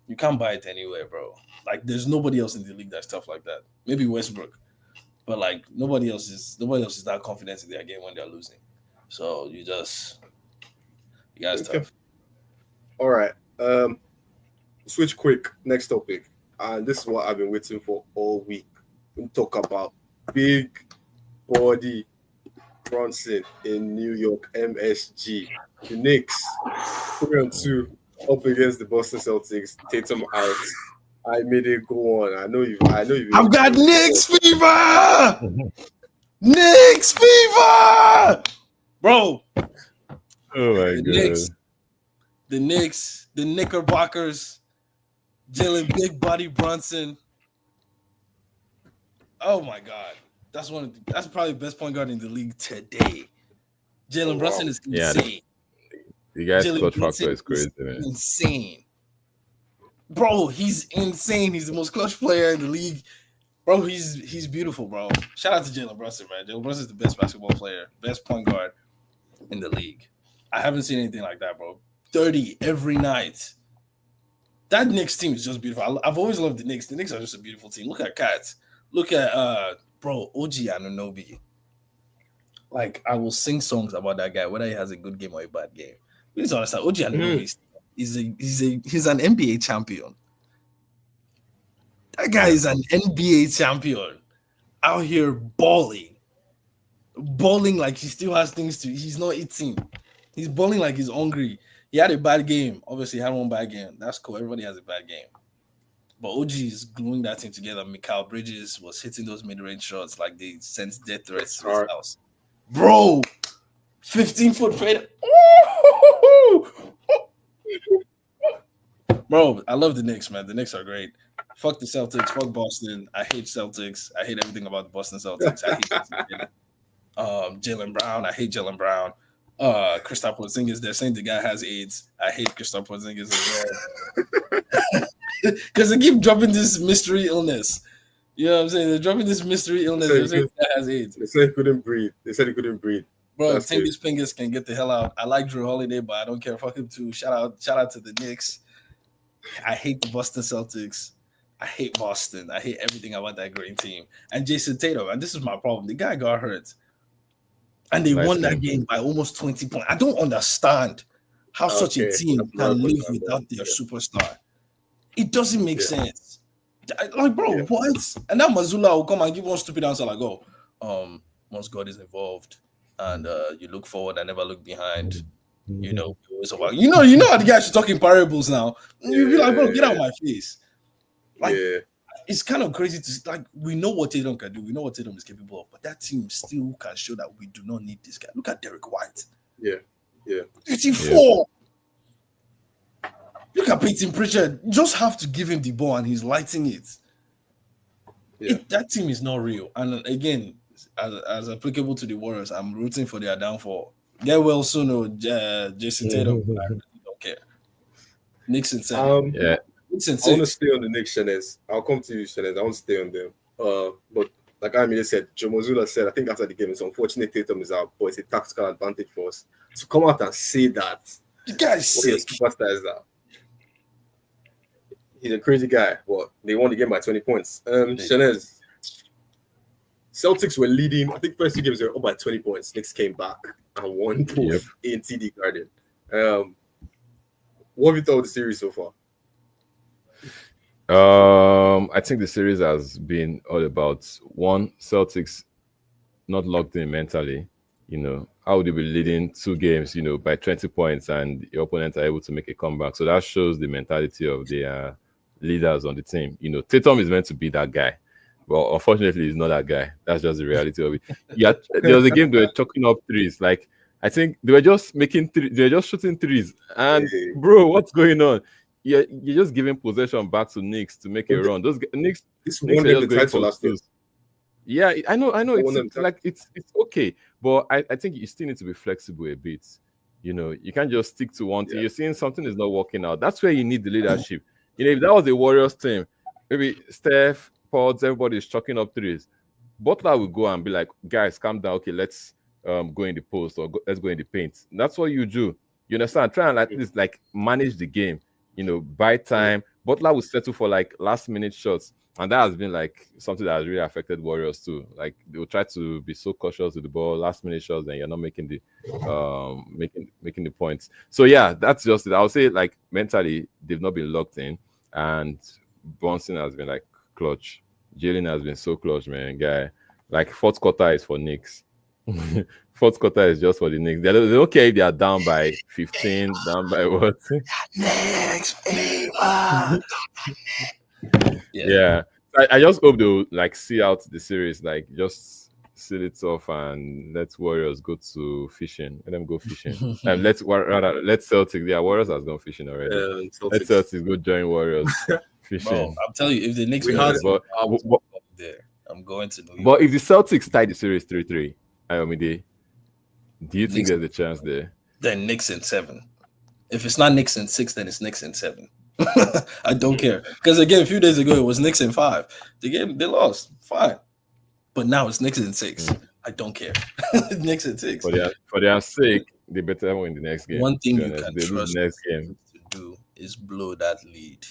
You can't buy it anywhere, bro. Like there's nobody else in the league that's tough like that. Maybe Westbrook, but like nobody else is that confident in their game when they're losing. So you guys tough. All right. Switch quick. Next topic. And this is what I've been waiting for all week. We talk about big body Brunson in New York, MSG. The Knicks 3-2 up against the Boston Celtics. Tatum out. I made it go on. I know you. I've got Knicks fever. Knicks fever, bro. Oh my god. The Knicks, the Knickerbockers, Jalen Big Body Brunson. Oh my god, that's probably the best point guard in the league today. Jalen Brunson is insane. The guy's clutch factor is crazy, man. Insane. Bro, he's insane. He's the most clutch player in the league. Bro, he's beautiful, bro. Shout out to Jalen Brunson, man. Jalen Brunson is the best basketball player, best point guard in the league. I haven't seen anything like that, bro. 30 every night. That Knicks team is just beautiful. I've always loved the Knicks. The Knicks are just a beautiful team. Look at Kat. Look at bro, OG Anunoby. Like, I will sing songs about that guy, whether he has a good game or a bad game. Please understand, OG Anunoby he's an NBA champion. That guy is an NBA champion out here balling like he still has things to. He's not eating. He's balling like he's hungry. He had a bad game. Obviously, he had one bad game. That's cool. Everybody has a bad game. But OG is gluing that thing together. Mikal Bridges was hitting those mid-range shots like they sent death threats to his house. Bro, 15-foot fade. Bro, I love the Knicks, man. The Knicks are great. Fuck the Celtics. Fuck Boston. I hate Celtics. I hate everything about the Boston Celtics. I hate Jaylen Brown. I hate Jaylen Brown. Kristaps Porzingis. They're saying the guy has AIDS. I hate Kristaps Porzingis as well. Because they keep dropping this mystery illness. You know what I'm saying? They're dropping this mystery illness. They're saying the guy has AIDS. They said he couldn't breathe. Bro, Timbis Fingers can get the hell out. I like Drew Holiday, but I don't care. Fuck him too. Shout out to the Knicks. I hate the Boston Celtics. I hate Boston. I hate everything about that great team. And Jason Tatum, and this is my problem. The guy got hurt. And they won that game by almost 20 points. I don't understand how such a team can live without their superstar. It doesn't make sense. Like, bro, what? And now Mazzulla will come and give one stupid answer like, once God is involved and you look forward and never look behind, you know how the guy should talk in parables now. You'll be like, bro, get out of my face. Like, it's kind of crazy to like. We know what Tatum can do. We know what Tatum is capable of, but that team still can show that we do not need this guy. Look at Derek White. 34. Look at Peyton Pritchard. You just have to give him the ball and he's lighting it. That team is not real. And again, as applicable to the Warriors, I'm rooting for their downfall. Get well soon, or Jason Tatum. I really don't care. Knicks insane. I want to stay on the Knicks, Shanez. I'll come to you, Shanez. I want to stay on them. But like Amile said, Joe Mazzulla said, I think after the game, it's unfortunate Tatum is out, but it's a tactical advantage for us. To come out and say that, the guy is sick. Superstar is that? He's a crazy guy. But they won the game by 20 points. Shanez, Celtics were leading. I think first two games were up by 20 points. Knicks came back and won both in TD Garden. What have you thought of the series so far? I think the series has been all about one, Celtics not locked in mentally. How would you be leading 2 games, by 20 points and your opponents are able to make a comeback? So that shows the mentality of the leaders on the team. Tatum is meant to be that guy. Well, unfortunately, he's not that guy. That's just the reality of it. Yeah, there was a game they were chucking up threes. Like, I think they were just they were just shooting threes. And Hey. bro, what's going on? You're just giving possession back to Knicks to make a run. Those Knicks won are them the just going title for last year. twos. Yeah, I know. Won them It's like it's okay, but I think you still need to be flexible a bit. You can't just stick to one thing. Yeah. You're seeing something is not working out. That's where you need the leadership. If that was the Warriors team, maybe Steph, Pods, everybody is chucking up threes. Butler will go and be like, guys, calm down. Okay, let's go in the post or let's go in the paint. That's what you do. You understand? Try and at least like manage the game. Buy time. Butler will settle for like last minute shots. And that has been like something that has really affected Warriors too. Like they will try to be so cautious with the ball, last minute shots, then you're not making the making the points. So yeah, that's just it. I would say like mentally they've not been locked in, and Bronson has been like clutch. Jalen has been so clutch, man, guy. Like fourth quarter is for Knicks. Fourth quarter is just for the Knicks. They don't care if they are down by 15, down by what? Next, Yeah. I just hope they'll like see out the series, like just seal it off and let Warriors go to fishing. Let them go fishing. And let Celtics. Yeah, Warriors has gone fishing already. Let Celtics go join Warriors fishing. Bro, I'm telling you, if the Knicks there, I'm going to New York. But if the Celtics tie the series 3-3, Ayomide, do you think there's a chance there? Then Knicks in 7. If it's not Knicks in 6, then it's Knicks in 7. I don't care. Because again, a few days ago, it was Knicks in 5. The game, they lost. Fine. But now it's Knicks in 6. I don't care. Knicks in 6. For their sake, they better win the next game. One thing you can trust the next game to do is blow that lead.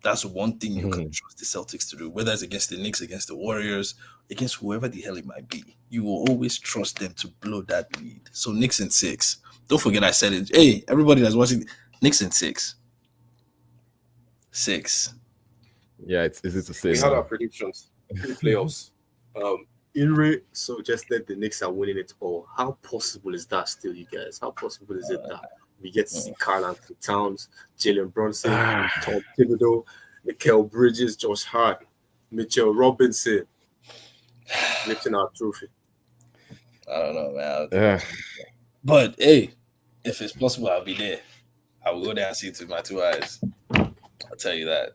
That's one thing you can trust the Celtics to do, whether it's against the Knicks, against the Warriors, against whoever the hell it might be. You will always trust them to blow that lead. So Knicks in 6. Don't forget I said it. Hey, everybody that's watching, Knicks in 6. 6. Yeah, it's easy to say. We had our predictions in the playoffs. Inre suggested the Knicks are winning it all. How possible is that still, you guys? How possible is it that we get to see Karl Anthony Towns, Jalen Brunson, Tom Thibodeau, Mikal Bridges, Josh Hart, Mitchell Robinson lifting our trophy? I don't know, man. But hey, if it's possible, I'll be there. I will go there and see it with my 2 eyes. I'll tell you that.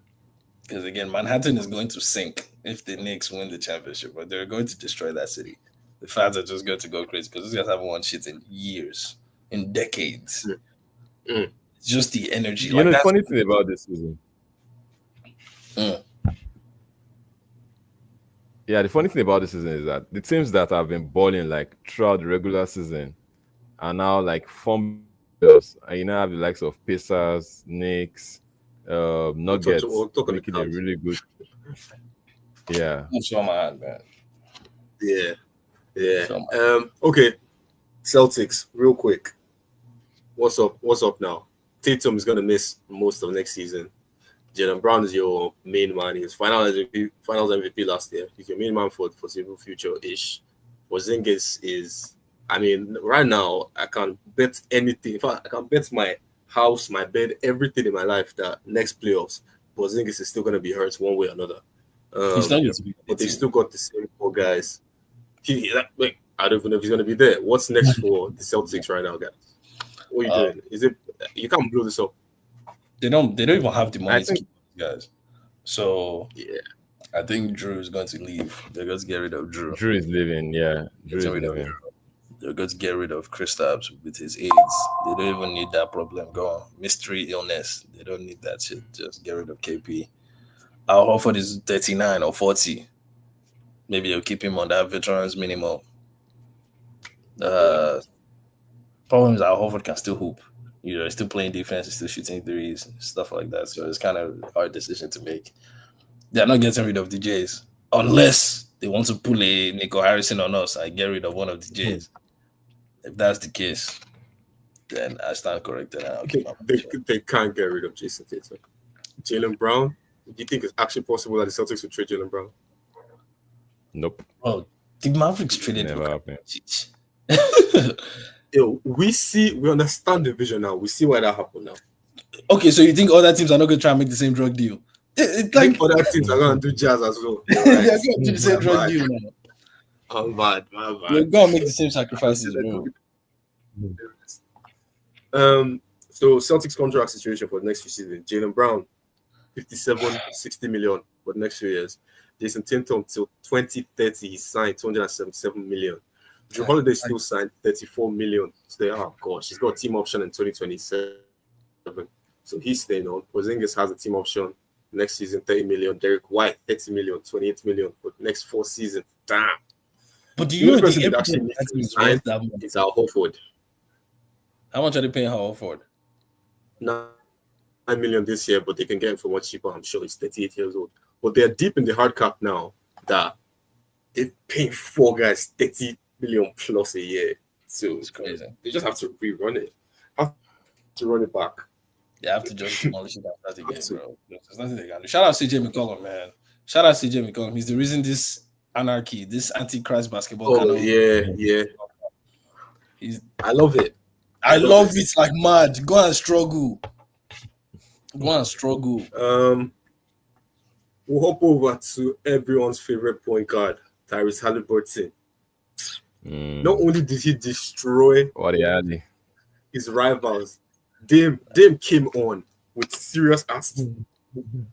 Because again, Manhattan is going to sink if the Knicks win the championship, but they're going to destroy that city. The fans are just going to go crazy because these guys haven't won shit in years, in decades. It's just the energy. The funny thing about this season. Yeah, the funny thing about this season is that the teams that have been balling like throughout the regular season are now like form. And you now have the likes of Pacers, Knicks, Nuggets making a really good. Yeah. It's on my hand, man. Yeah. Okay. Celtics, real quick. What's up now? Tatum is gonna miss most of next season. Jaylen Brown is your main man. He was finals MVP last year. He's your main man for foreseeable future-ish. Porzingis is, I mean, right now I can bet anything. In fact, I can bet my house, my bed, everything in my life that next playoffs, Porzingis is still gonna be hurt one way or another. He's not going to be, but they still got the same 4 guys. I don't even know if he's gonna be there. What's next for the Celtics right now, guys? What are you doing? Is it you can't blow this up? They don't even have the money to keep these guys. So yeah, I think Drew is going to leave. They're going to get rid of Drew. Drew is leaving, yeah. Drew is leaving. They're going to get rid of Kristaps with his AIDS. They don't even need that problem going. Mystery illness. They don't need that shit. Just get rid of KP. Al Horford is 39 or 40. Maybe they'll keep him on that veterans minimum. Problem is Al Horford can still hoop. He's still playing defense, he's still shooting threes, stuff like that. So it's kind of a hard decision to make. They're not getting rid of the Jays unless they want to pull a Nico Harrison on us and get rid of one of the Jays. If that's the case, then I stand corrected. And I'll keep they can't get rid of Jason Tatum. Jaylen Brown, do you think it's actually possible that the Celtics will trade Jaylen Brown? Nope. Well, the Mavericks traded Never happened. We understand the vision now. We see why that happened now. Okay, so you think other teams are not going to try and make the same drug deal? It's I like think other teams are going to do jazz as well. they're Right. going to do the same drug deal now. Oh, bad. They're going to make the same sacrifices, bro. So Celtics contract situation for the next few seasons. Jaylen Brown, 57, 60 million for the next few years. Jason Tatum till 2030, he signed 277 million. Drew Holiday still signed 34 million. So oh gosh, he's got a team option in 2027. So he's staying on. Porzingis has a team option next season, 30 million. Derek White, 30 million, 28 million for the next 4 seasons. Damn. But do The you know only the person that actually evidence needs to is sign worth that much? is Al Horford. How much are they paying Al Horford? 9 million this year, but they can get him for much cheaper. I'm sure he's 38 years old. But they're deep in the hard cap now that they're paying 4 guys 30 million plus a year. So It's crazy. they just have to rerun it. Have to run it back. They have to just demolish it after the game, bro. There's nothing they can do. Shout out CJ McCollum, man. Shout out CJ McCollum. He's the reason this anarchy, this antichrist basketball. Oh yeah. I love it. I love it like mad. Go and struggle. We'll hop over to everyone's favorite point guard, Tyrese Halliburton. Not only did he destroy his rivals, Dame came on with serious ass.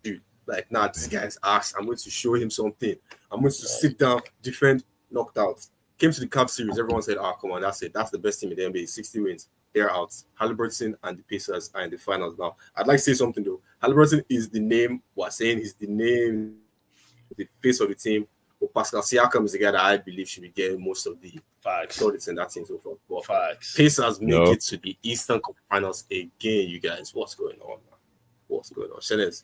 Dude, like, nah, this guy's ass. I'm going to show him something. I'm going to sit down, defend, knocked out. Came to the Cavs series, everyone said, come on, that's it. That's the best team in the NBA, 60 wins. They're out. Halliburton and the Pacers are in the finals now. I'd like to say something, though. Halliburton is the name, we're saying he's the name, the face of the team. But Pascal Siakam is the guy that I believe should be getting most of the credits in that team so far. But Pacers make it to the Eastern Conference Finals again, you guys. What's going on, man? What's going on? Shenez.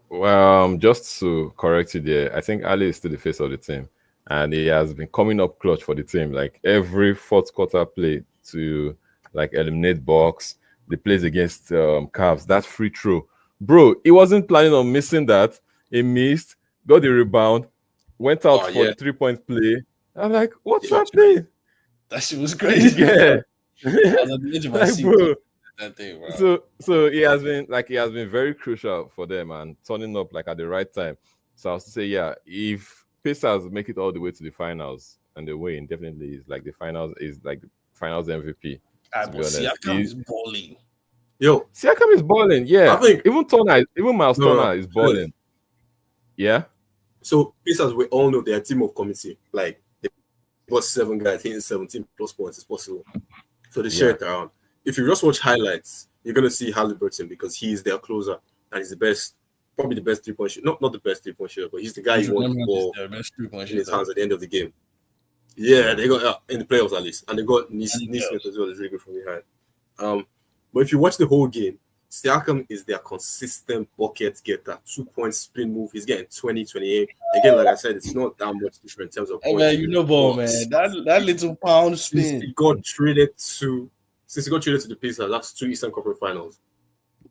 Well, just to correct you there, I think Ali is still the face of the team. And he has been coming up clutch for the team. Like every fourth quarter play to like eliminate Bucks, the plays against Cavs, that free throw. Bro, he wasn't planning on missing that. He missed, got the rebound, went out for the 3-point play. I'm like, what's happening? That shit was crazy. Yeah. I was at the edge of my seat. Bro. That day, bro. So he has been very crucial for them and turning up like at the right time. So I'll say, if Pacers make it all the way to the finals and the win, definitely is like the finals MVP. Siakam is balling. Yo, Siakam is balling. Yeah, I think even Miles Turner is balling. Yeah. So Pacers, we all know they're a team of committee. Like they got 7 guys hitting 17 plus points as possible. So they share it around. If you just watch highlights, you're gonna see Halliburton because he's their closer and he's the best. Probably the best 3-point shooter. Not the best 3-point shooter, but he's the guy you want the ball in his hands at the end of the game. Yeah, they got in the playoffs at least. And they got Neesmith as well. It's really good from behind. But if you watch the whole game, Siakam is their consistent bucket getter. 2-point spin move. He's getting 20, 28. Again, like I said, it's not that much different in terms of points. Man, you know ball, man. That little pound spin. Since he got traded to the Pacers, that's 2 Eastern Conference Finals.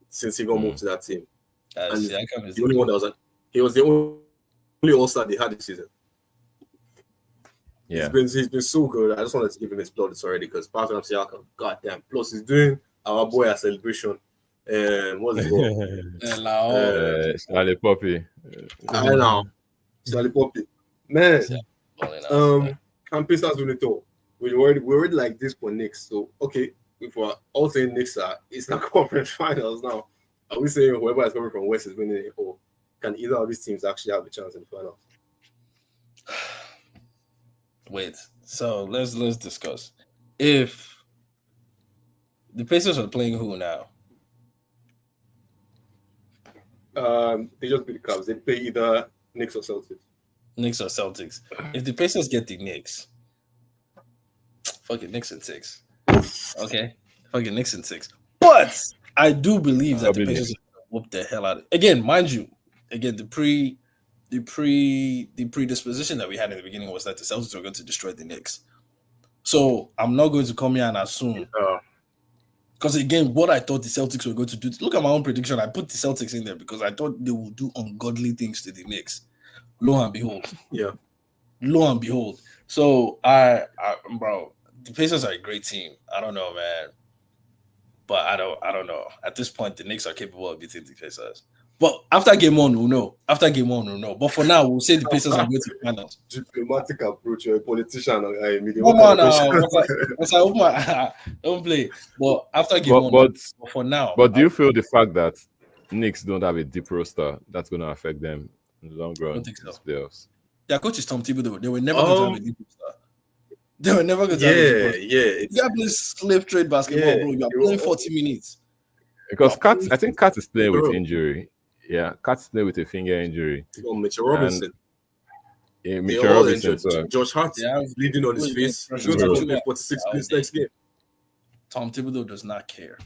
Since he got moved to that team. And the only one that he was the only All-Star they had this season. Yeah, he's been so good. I just wanted to give him his plaudits already because Pascal Siakam, goddamn. Plus, he's doing our boy a celebration. What's it called? Charlie Poppy. I know, Charlie Poppy. Man, can Pacers win it all? We're already like this for Knicks. So okay, if we're all saying Knicks are Eastern Conference Finals now. Are we saying whoever is coming from West is winning it, or can either of these teams actually have a chance in the finals? Wait, so let's discuss. If the Pacers are playing who now? They just beat the Cavs. They play either Knicks or Celtics. If the Pacers get the Knicks, fuck it, Knicks in 6. Okay, fuck it, Knicks in 6. But I do believe that the Pacers will whoop the hell out of it. Again, mind you, the predisposition that we had in the beginning was that the Celtics were going to destroy the Knicks. So I'm not going to come here and assume. Because again, what I thought the Celtics were going to do, look at my own prediction. I put the Celtics in there because I thought they would do ungodly things to the Knicks. Lo and behold. So bro, the Pacers are a great team. I don't know, man, but I don't know. At this point, the Knicks are capable of beating the Pacers. But after game one, we'll know. After game one, we'll know. But for now, we'll say the Pacers will go to the finals. Diplomatic approach. You're a politician. I mean, Come on now. Once I open my don't play. But after game one, but for now. But do you feel the fact that Knicks don't have a deep roster that's going to affect them in the long run? I don't think so. Playoffs? Their coach is Tom Thibodeau. They were never going to have a deep roster. They were never going to have a deep roster. You got to play slave trade basketball, bro. You are playing 40 minutes. Because I think Kat is playing with injury. Yeah, Kat's playing with a finger injury. Mitchell Robinson. Mitchell Robinson. So. Josh Hart bleeding on his face. He's going to play 46 minutes next game. Tom Thibodeau does not care.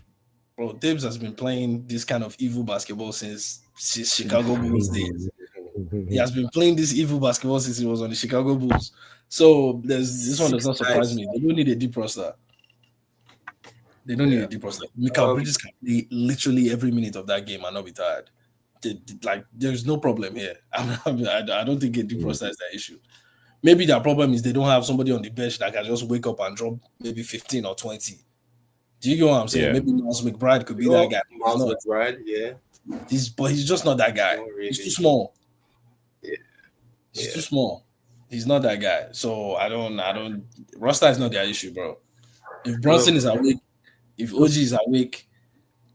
Bro, Dibs has been playing this kind of evil basketball since Chicago Bulls days. He has been playing this evil basketball since he was on the Chicago Bulls. So this one does not surprise me. They don't need a deep roster. They don't need a deep roster. Mikal Bridges can play literally every minute of that game and not be tired. There's no problem here. I don't think a deep roster is the issue. Maybe their problem is they don't have somebody on the bench that can just wake up and drop maybe 15 or 20. Do you get what I'm saying? Yeah. Maybe Miles McBride could be that guy. Miles McBride, yeah. But he's just not that guy. Really. He's too small. Yeah. He's too small. He's not that guy. So I don't roster is not their issue, bro. If Brunson is awake, if OG is awake,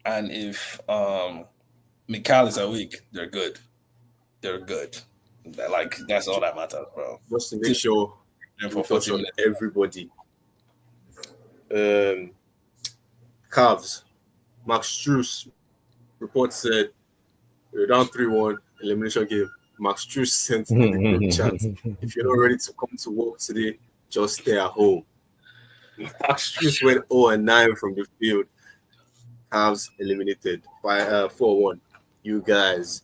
and if Mikal is awake, they're good. They're good. That's all that matters, bro. Just to make sure for 40 minutes. Everybody. Cavs. Max Strus report said we're down 3-1 elimination game. Max Strus sent in the group chat. If you're not ready to come to work today, just stay at home. Max Strus went 0-9 from the field. Cavs eliminated by 4-1. You guys,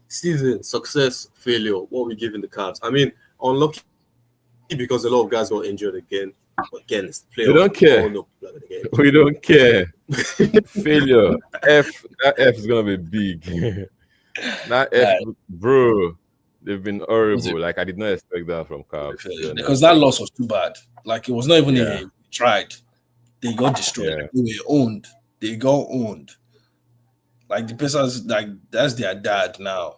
season success, failure. What are we giving the Cavs? I mean, unlucky because a lot of guys got injured again. But again, it's playoff. We don't care. We don't care. Failure. That F is gonna be big. That F, bro. They've been horrible. Like I did not expect that from Cavs. Because that loss was too bad. Like it was not even a tried. They got destroyed. They were owned. They got owned. Like the Pacers, like that's their dad now.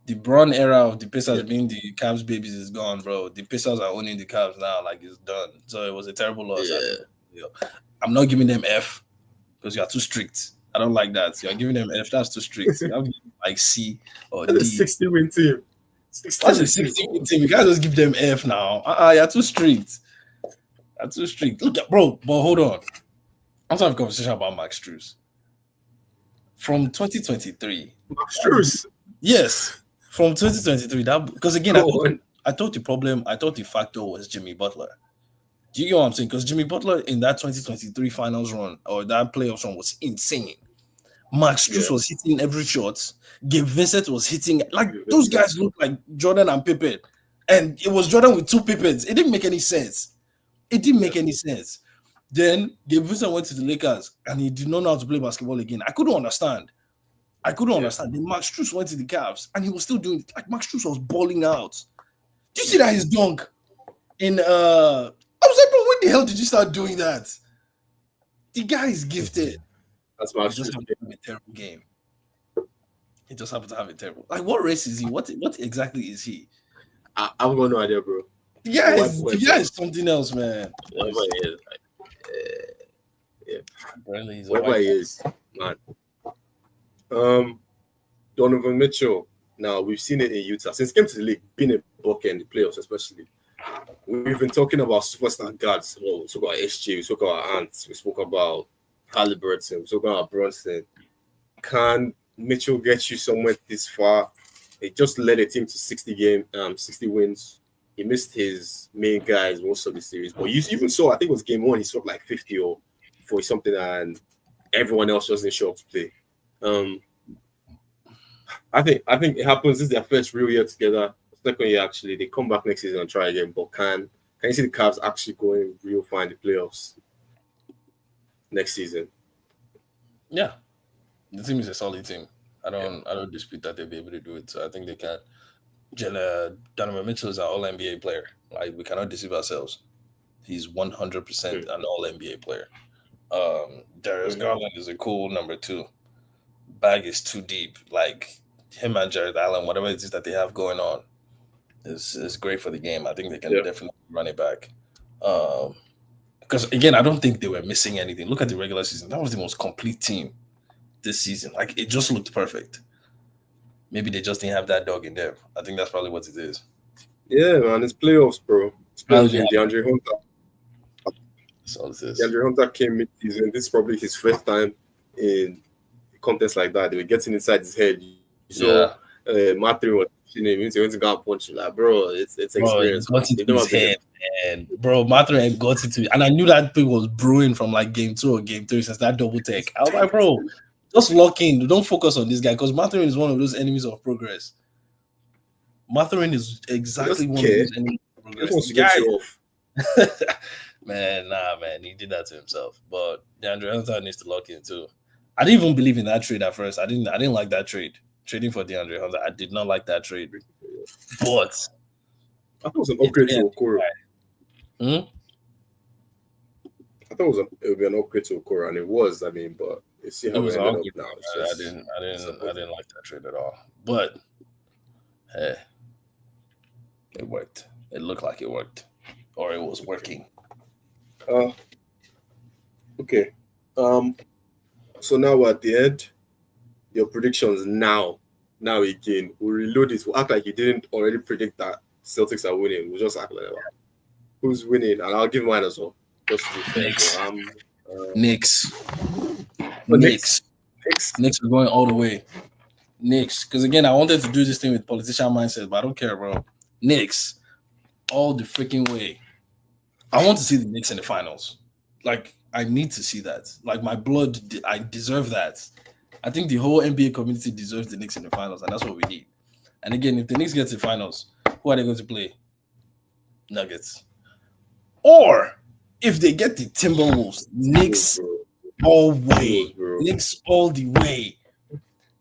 The Braun era of the Pacers being the Cavs babies is gone, bro. The Pacers are owning the Cavs now, like it's done. So it was a terrible loss. I'm not giving them F because you are too strict. I don't like that. You are giving them F. That's too strict. You have to give them like C or D. That's a 60-win team. That's a 60-win team. You can't just give them F now. You're too strict. You're too strict. Look at bro, but hold on. I'm having a conversation about Max Strus. From 2023. Max Strus? Yes. From 2023, that because again, I thought the factor was Jimmy Butler. Do you get what I'm saying? Because Jimmy Butler in that 2023 finals run or that playoffs run was insane. Max Strus was hitting every shot. Gabe Vincent was hitting those guys look like Jordan and Pippen, and it was Jordan with two Pippens. It didn't make any sense. Then Gabe Vincent went to the Lakers and he did not know how to play basketball again. I couldn't understand. Then Max Strus went to the Cavs and he was still doing it. Like Max Strus was balling out. Do you see that his dunk in I was like, bro, when the hell did you start doing that? The guy is gifted. That's Max Strus. He just happened to have a terrible game. He just happened to have a terrible. Like, what race is he? What exactly is he? I've got no idea, bro. The guy is something else, man. Whatever he is, man. Donovan Mitchell. Now we've seen it in Utah since he came to the league, being a bucket in the playoffs, especially. We've been talking about superstar guards. We spoke about SG, we spoke about Ant, we spoke about Halliburton, we spoke about Brunson. Can Mitchell get you somewhere this far? He just led a team to 60 wins. He missed his main guys most of the series, but you even saw, I think it was game one, he scored like 50 or 40 something, and everyone else wasn't sure to play. I think it happens. This is their first real year together. Second year, actually, they come back next season and try again. But can you see the Cavs actually going real far in the playoffs next season? Yeah, the team is a solid team. I don't dispute that they'll be able to do it. So I think they can. Donovan Mitchell is an All NBA player. Like, we cannot deceive ourselves. He's 100% an All NBA player. Darius Garland is a cool number 2. Bag is too deep. Like, him and Jared Allen, whatever it is that they have going on, is great for the game. I think they can definitely run it back. Because again, I don't think they were missing anything. Look at the regular season; that was the most complete team this season. Like, it just looked perfect. Maybe they just didn't have that dog in them. I think that's probably what it is. Yeah, man, it's playoffs, bro. It's playoffs. DeAndre Hunter. So this is. DeAndre Hunter came mid-season. This is probably his first time in contests like that. They were getting inside his head. So Matthew was he went to go and punch him. Like, bro, it's experience. Bro, he got into his head, and bro, Matthew had got into it. And I knew that thing was brewing from like game 2 or game 3 since that double take. I was like, bro, just lock in. Don't focus on this guy because Mathurin is one of those enemies of progress. Mathurin is exactly one of those enemies of progress. He wants to get you off. Man, he did that to himself. But DeAndre Hunter needs to lock in too. I didn't even believe in that trade at first. I didn't like that trade. Trading for DeAndre Hunter, I did not like that trade. But I thought it was an upgrade to Okoro. I thought it would be an upgrade to Okoro, and it was. I mean, but you see how it ended up now. I didn't like that trade at all. But hey, it worked. It looked like it worked, or it was working. Okay. So now we're at the end. Your predictions now again. We'll reload it. We'll act like you didn't already predict that Celtics are winning. We'll just act like who's winning, and I'll give mine as well. Just to be fair. So, Knicks. Knicks are going all the way. Knicks. Because again, I wanted to do this thing with politician mindset, but I don't care, bro. Knicks. All the freaking way. I want to see the Knicks in the finals. Like, I need to see that. Like, my blood, I deserve that. I think the whole NBA community deserves the Knicks in the finals, and that's what we need. And again, if the Knicks get to the finals, who are they going to play? Nuggets. Or if they get the Timberwolves, Knicks all way. Knicks all the way.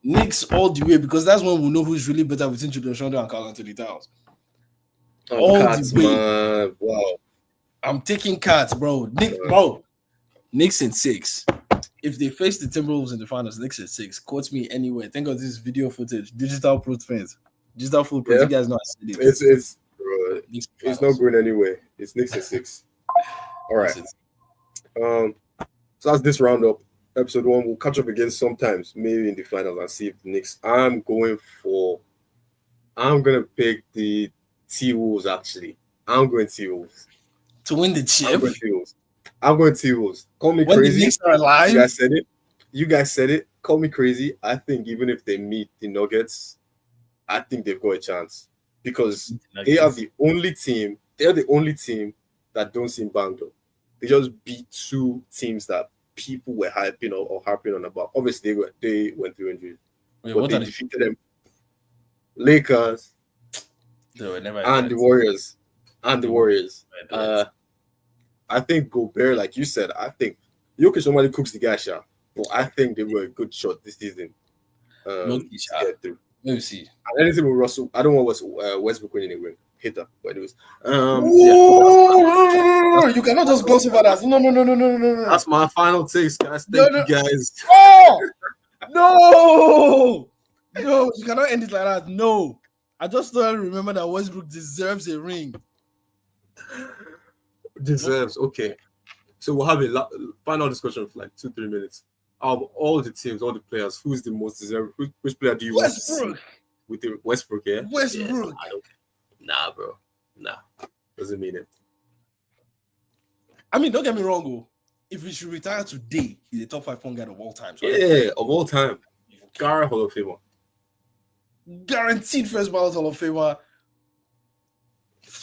Knicks all the way, because that's when we'll know who's really better between Julius Randle and Karl Anthony Towns. All the way. Man. Wow. I'm taking Cats, bro. Knicks in 6. If they face the Timberwolves in the finals, Knicks in 6. Quote me anywhere. Think of this video footage. Digital proof fans. Digital footprint. You guys know I said it. It's not going anywhere. It's Knicks in 6. All right. So that's this roundup. Episode 1. We'll catch up again sometimes, maybe in the finals, and see if the Knicks. I'm gonna pick the T-Wolves, actually. I'm going T-Wolves. To win the chip? I'm going T-Wolves. Call me when crazy. The Knicks are alive? You guys said it. Call me crazy. I think even if they meet the Nuggets, I think they've got a chance. Because they are the only team. They're the only team that don't seem banged up. They just beat 2 teams that people were hyping or harping on about. Obviously, they went through injuries. But they defeated them. Lakers. And the Warriors. I think Gobert, like you said, I think Jokic normally cooks the guy shot, but I think they were a good shot this season. Let me see. And anything with Russell, I don't want Westbrook winning a ring. Hater, but anyways. You cannot just gloss over that. No. That's my final takes, guys. Thank you, guys. No, you cannot end it like that. No. I just started to remember that Westbrook deserves a ring. Okay. So we'll have a final discussion for like 2-3 minutes. Of all the teams, all the players, who's the most deserving? Which player do you want to see with the Westbrook? Yeah, Westbrook. Yeah, nah, bro. Nah, doesn't mean it. I mean, don't get me wrong. If he should retire today, he's a top 5 point guard of all time. So yeah, of all time. Gara Hall of Famer. Guaranteed first ballot Hall of Famer.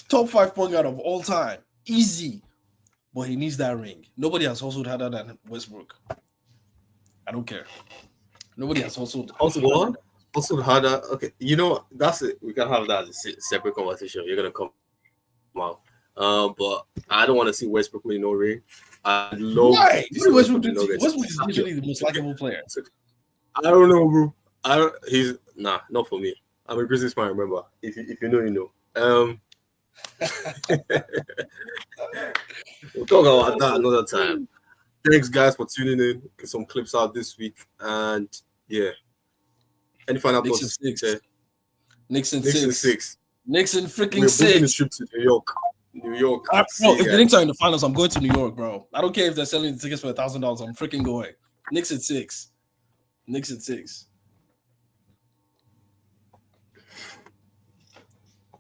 Top 5 point guard of all time. Easy. But he needs that ring. Nobody has hustled harder than Westbrook. I don't care. Nobody has hustled. Hustled harder. Okay, you know, that's it. We can have that as a separate conversation. You're going to come out. But I don't want to see Westbrook with no ring. I love Westbrook is usually the most likable player. I don't know, bro. Not for me. I'm a Grizzlies fan, remember. If you know, you know. We'll talk about that another time. Thanks, guys, for tuning in. Get some clips out this week. And yeah. Any final Knicks thoughts? in 6. there? Knicks in Knicks in 6. 6. Knicks in freaking We're booking a 6. trip to New York. New York. Bro, See if you the guys. Knicks are in the finals, I'm going to New York, bro. I don't care if they're selling the tickets for $1,000. I'm freaking going. Knicks in 6. Knicks in 6.